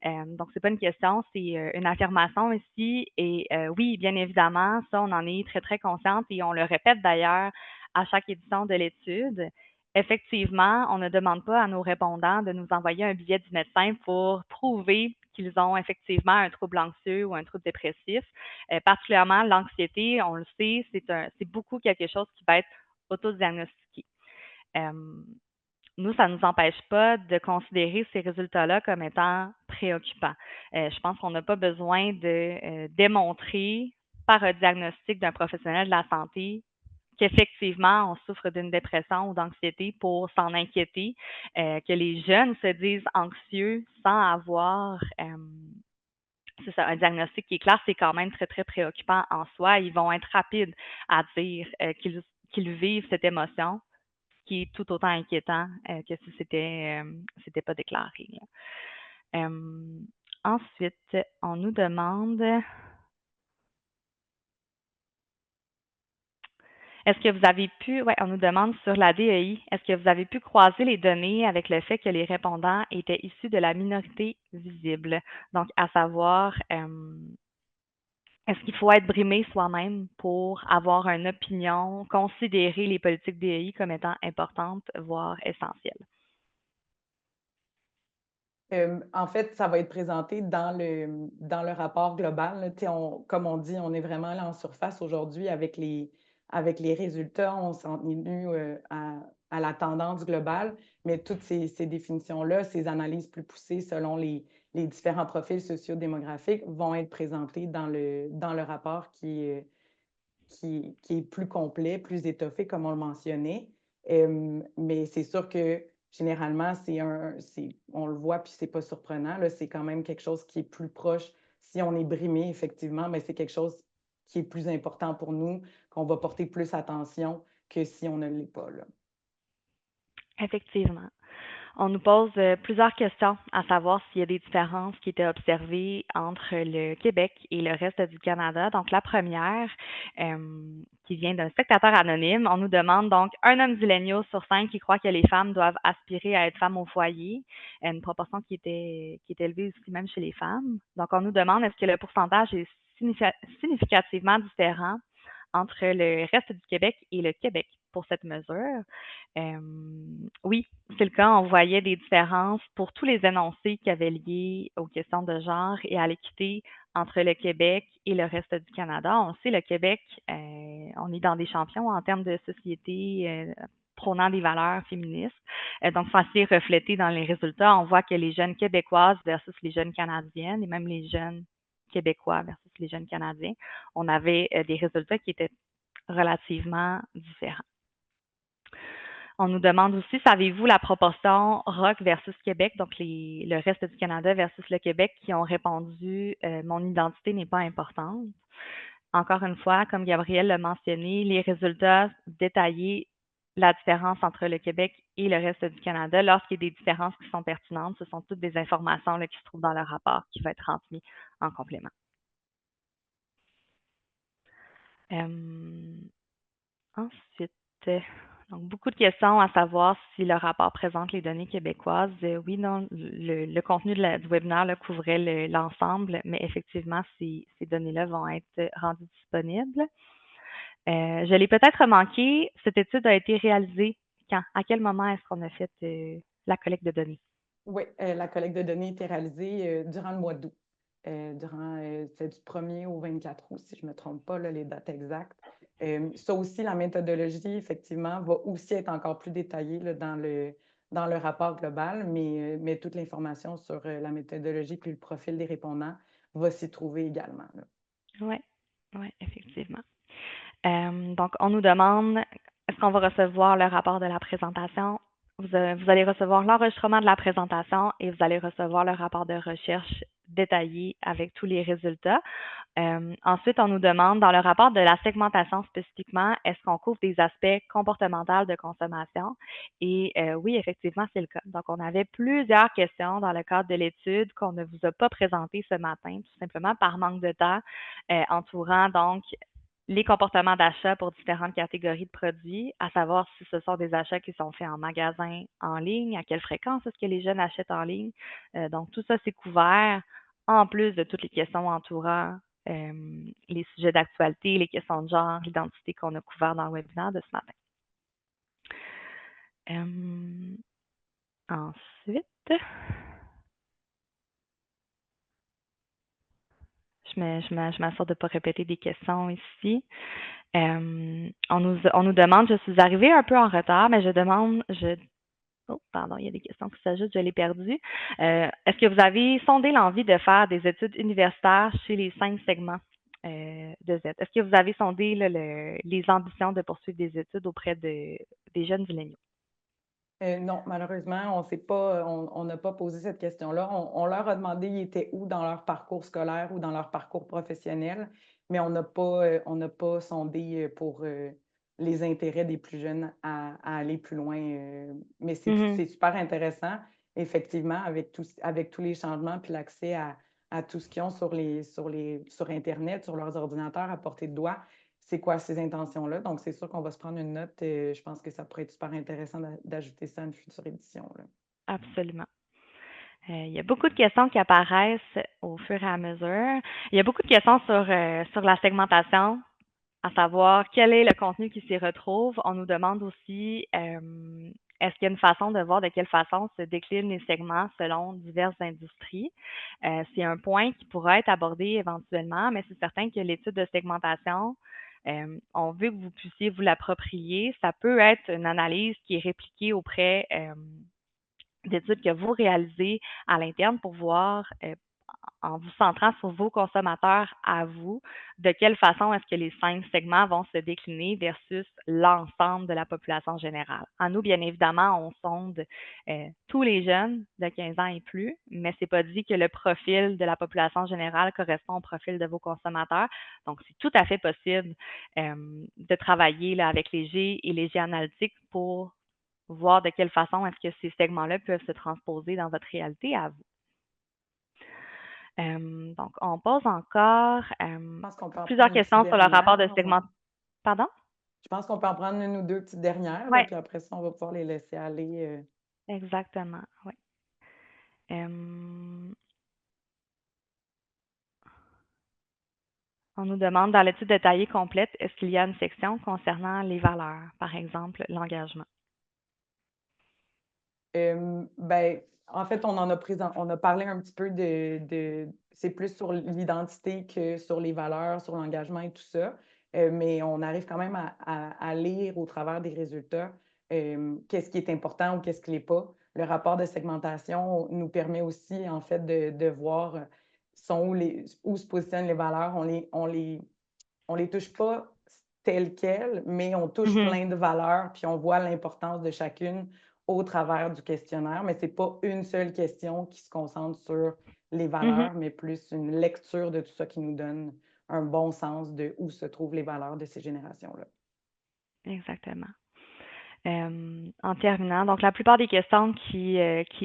Speaker 2: Donc, c'est pas une question, c'est une affirmation ici. Et oui, bien évidemment, ça, on en est très, très consciente et on le répète d'ailleurs à chaque édition de l'étude. Effectivement, on ne demande pas à nos répondants de nous envoyer un billet du médecin pour prouver qu'ils ont effectivement un trouble anxieux ou un trouble dépressif. Particulièrement l'anxiété, on le sait, c'est beaucoup quelque chose qui va être autodiagnostiqué. Nous, ça ne nous empêche pas de considérer ces résultats-là comme étant préoccupants. Je pense qu'on n'a pas besoin de démontrer par un diagnostic d'un professionnel de la santé qu'effectivement, on souffre d'une dépression ou d'anxiété pour s'en inquiéter, que les jeunes se disent anxieux sans avoir c'est ça, un diagnostic qui est clair, c'est quand même très, très préoccupant en soi. Ils vont être rapides à dire qu'ils vivent cette émotion, qui est tout autant inquiétant que si c'était pas déclaré. Ensuite, on nous demande est-ce que vous avez pu, ouais, on nous demande sur la DEI, est-ce que vous avez pu croiser les données avec le fait que les répondants étaient issus de la minorité visible? Donc, à savoir, est-ce qu'il faut être brimé soi-même pour avoir une opinion, considérer les politiques DEI comme étant importantes, voire essentielles?
Speaker 1: En fait, ça va être présenté dans le rapport global. Là. Comme on dit, on est vraiment là en surface aujourd'hui avec les résultats. On s'en est venu à la tendance globale, mais toutes ces définitions-là, ces analyses plus poussées selon les différents profils sociodémographiques vont être présentées dans le rapport qui est plus complet, plus étoffé, comme on le mentionnait. Mais c'est sûr que généralement, on le voit, puis c'est pas surprenant, là, c'est quand même quelque chose qui est plus proche. Si on est brimé, effectivement, mais c'est quelque chose qui est plus important pour nous, qu'on va porter plus attention que si on ne l'est pas. Là.
Speaker 2: Effectivement. On nous pose plusieurs questions, à savoir s'il y a des différences qui étaient observées entre le Québec et le reste du Canada. Donc, la première, qui vient d'un spectateur anonyme, on nous demande donc un homme milléniaux sur 5 qui croit que les femmes doivent aspirer à être femmes au foyer, une proportion qui est élevée aussi même chez les femmes. Donc, on nous demande est-ce que le pourcentage est significativement différent entre le reste du Québec et le Québec pour cette mesure. Oui, c'est le cas. On voyait des différences pour tous les énoncés qui avaient lié aux questions de genre et à l'équité entre le Québec et le reste du Canada. On sait, le Québec, on est dans des champions en termes de société prônant des valeurs féministes. Donc, facile reflété dans les résultats. On voit que les jeunes québécoises versus les jeunes canadiennes et même les jeunes québécois versus les jeunes canadiens, on avait des résultats qui étaient relativement différents. On nous demande aussi, savez-vous la proportion Rock versus Québec, donc le reste du Canada versus le Québec, qui ont répondu mon identité n'est pas importante. Encore une fois, comme Gabrielle l'a mentionné, les résultats détaillés la différence entre le Québec et le reste du Canada, lorsqu'il y a des différences qui sont pertinentes, ce sont toutes des informations là, qui se trouvent dans le rapport qui va être transmis en complément. Ensuite, donc beaucoup de questions à savoir si le rapport présente les données québécoises. Oui, non, le contenu du webinaire là, couvrait l'ensemble, mais effectivement, ces données-là vont être rendues disponibles. Je l'ai peut-être manqué, cette étude a été réalisée quand? À quel moment est-ce qu'on a fait la collecte de données?
Speaker 1: Oui, la collecte de données a été réalisée durant le mois d'août. C'est du 1er au 24 août, si je ne me trompe pas, là, les dates exactes. Ça aussi, la méthodologie, effectivement, va aussi être encore plus détaillée là, dans le rapport global, mais toute l'information sur la méthodologie puis le profil des répondants va s'y trouver également.
Speaker 2: Oui, effectivement. Donc, on nous demande, est-ce qu'on va recevoir le rapport de la présentation? Vous allez recevoir l'enregistrement de la présentation et vous allez recevoir le rapport de recherche détaillé avec tous les résultats. Ensuite, on nous demande, dans le rapport de la segmentation spécifiquement, est-ce qu'on couvre des aspects comportementaux de consommation? Et oui, effectivement, c'est le cas. Donc, on avait plusieurs questions dans le cadre de l'étude qu'on ne vous a pas présentées ce matin, tout simplement par manque de temps, entourant donc les comportements d'achat pour différentes catégories de produits, à savoir si ce sont des achats qui sont faits en magasin, en ligne, à quelle fréquence est-ce que les jeunes achètent en ligne. Donc, tout ça, c'est couvert, en plus de toutes les questions entourant les sujets d'actualité, les questions de genre, l'identité qu'on a couvert dans le webinaire de ce matin. Ensuite, je m'assure de ne pas répéter des questions ici. On nous demande, je suis arrivée un peu en retard, mais oh, pardon, il y a des questions qui s'ajoutent, je l'ai perdu. Est-ce que vous avez sondé l'envie de faire des études universitaires chez les 5 segments de Z? Est-ce que vous avez sondé là, les ambitions de poursuivre des études auprès des jeunes milléniaux?
Speaker 1: Non, malheureusement, on n'a pas posé cette question-là. On leur a demandé ils étaient où dans leur parcours scolaire ou dans leur parcours professionnel, mais on n'a pas sondé pour les intérêts des plus jeunes à aller plus loin. Mais c'est super intéressant, effectivement, avec tous les changements puis l'accès à tout ce qu'ils ont sur Internet, sur leurs ordinateurs à portée de doigt. C'est quoi ces intentions-là. Donc, c'est sûr qu'on va se prendre une note. Je pense que ça pourrait être super intéressant d'ajouter ça à une future édition, là.
Speaker 2: Absolument. Il y a beaucoup de questions qui apparaissent au fur et à mesure. Il y a beaucoup de questions sur la segmentation, à savoir quel est le contenu qui s'y retrouve. On nous demande aussi est-ce qu'il y a une façon de voir de quelle façon se déclinent les segments selon diverses industries. C'est un point qui pourra être abordé éventuellement, mais c'est certain que l'étude de segmentation, on veut que vous puissiez vous l'approprier. Ça peut être une analyse qui est répliquée auprès d'études que vous réalisez à l'interne pour voir en vous centrant sur vos consommateurs à vous, de quelle façon est-ce que les 5 segments vont se décliner versus l'ensemble de la population générale. En nous, bien évidemment, on sonde tous les jeunes de 15 ans et plus, mais c'est pas dit que le profil de la population générale correspond au profil de vos consommateurs. Donc, c'est tout à fait possible de travailler là, avec les G et les G analytiques pour voir de quelle façon est-ce que ces segments-là peuvent se transposer dans votre réalité à vous. Donc, on pose encore
Speaker 1: Je pense qu'on peut en
Speaker 2: plusieurs
Speaker 1: prendre une petite
Speaker 2: questions sur le rapport de
Speaker 1: dernière. Ouais.
Speaker 2: segment. Pardon?
Speaker 1: Je pense qu'on peut en prendre une ou deux petites dernières, là,
Speaker 2: Oui,
Speaker 1: puis après ça, on va pouvoir les laisser aller.
Speaker 2: exactement. Oui. Euh, on nous demande dans l'étude détaillée complète, est-ce qu'il y a une section concernant les valeurs, par exemple l'engagement?
Speaker 1: Ben, en fait, on a parlé un petit peu c'est plus sur l'identité que sur les valeurs, sur l'engagement et tout ça. Mais on arrive quand même à lire au travers des résultats qu'est-ce qui est important ou qu'est-ce qui l'est pas. Le rapport de segmentation nous permet aussi, en fait, de voir où se positionnent les valeurs. On les touche pas telles quelles, mais on touche
Speaker 2: Mhm,
Speaker 1: plein de valeurs, puis on voit l'importance de chacune au travers du questionnaire. Mais c'est pas une seule question qui se concentre sur les
Speaker 2: mhm,
Speaker 1: valeurs, mais plus une lecture de tout ça qui nous donne un bon sens de où se trouvent les valeurs de ces générations-là.
Speaker 2: exactement. En terminant, donc la plupart des questions qui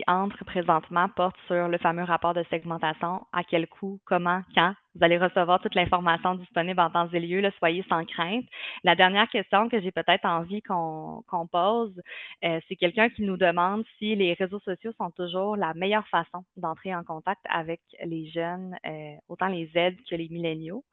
Speaker 2: entrent présentement portent sur le fameux rapport de segmentation, à quel coût, comment, quand. Vous allez recevoir toute l'information disponible en temps et lieu, là, soyez sans crainte. La dernière question que j'ai peut-être envie qu'on pose, c'est quelqu'un qui nous demande si les réseaux sociaux sont toujours la meilleure façon d'entrer en contact avec les jeunes, autant les Z que les milléniaux.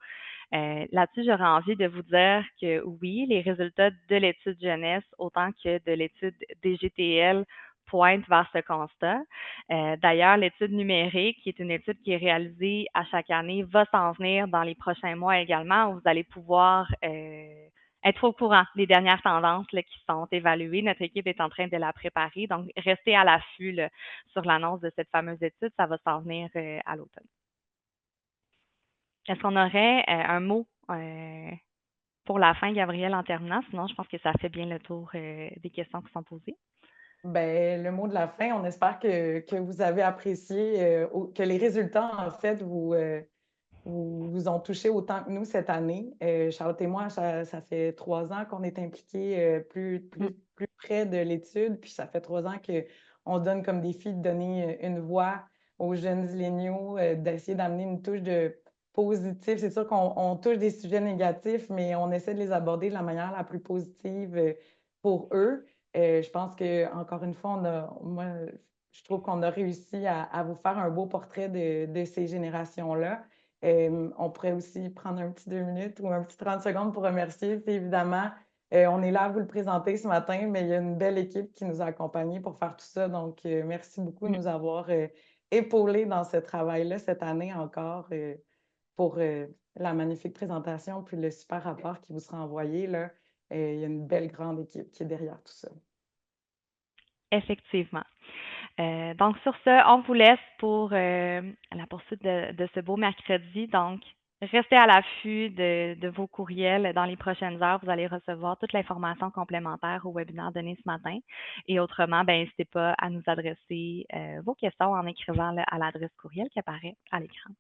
Speaker 2: Là-dessus, j'aurais envie de vous dire que oui, les résultats de l'étude jeunesse, autant que de l'étude DGTL, pointent vers ce constat. D'ailleurs, l'étude numérique, qui est une étude qui est réalisée à chaque année, va s'en venir dans les prochains mois également, où vous allez pouvoir être au courant des dernières tendances là, qui sont évaluées. Notre équipe est en train de la préparer, donc restez à l'affût là, sur l'annonce de cette fameuse étude. Ça va s'en venir à l'automne. Est-ce qu'on aurait un mot pour la fin, Gabrielle, en terminant? Sinon, je pense que ça fait bien le tour des questions qui sont posées.
Speaker 1: Ben, le mot de la fin, on espère que vous avez apprécié, que les résultats, en fait, vous ont touché autant que nous cette année. Charlotte et moi, ça fait 3 ans qu'on est impliqués
Speaker 2: Mm.
Speaker 1: plus près de l'étude, puis ça fait 3 ans qu'on se donne comme défi de donner une voix aux jeunes milléniaux, d'essayer d'amener une touche de positif. C'est sûr qu'on touche des sujets négatifs, mais on essaie de les aborder de la manière la plus positive pour eux. Je pense que encore une fois, moi, je trouve qu'on a réussi à vous faire un beau portrait de ces générations-là. On pourrait aussi prendre un petit 2 minutes ou un petit 30 secondes pour remercier. Puis évidemment, on est là à vous le présenter ce matin, mais il y a une belle équipe qui nous a accompagnés pour faire tout ça. Donc, merci beaucoup de
Speaker 2: Mm.
Speaker 1: nous avoir épaulés dans ce travail-là cette année encore pour la magnifique présentation puis le super rapport qui vous sera envoyé, là. Il y a une belle grande équipe qui est derrière tout ça.
Speaker 2: Effectivement. Donc, sur ce, on vous laisse pour la poursuite de ce beau mercredi. Donc, restez à l'affût de vos courriels dans les prochaines heures. Vous allez recevoir toute l'information complémentaire au webinaire donné ce matin. Et autrement, ben, n'hésitez pas à nous adresser vos questions en écrivant là, à l'adresse courriel qui apparaît à l'écran.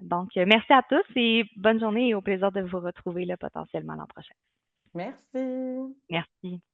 Speaker 2: Donc, merci à tous et bonne journée et au plaisir de vous retrouver là, potentiellement l'an prochain.
Speaker 1: Merci.
Speaker 2: Merci.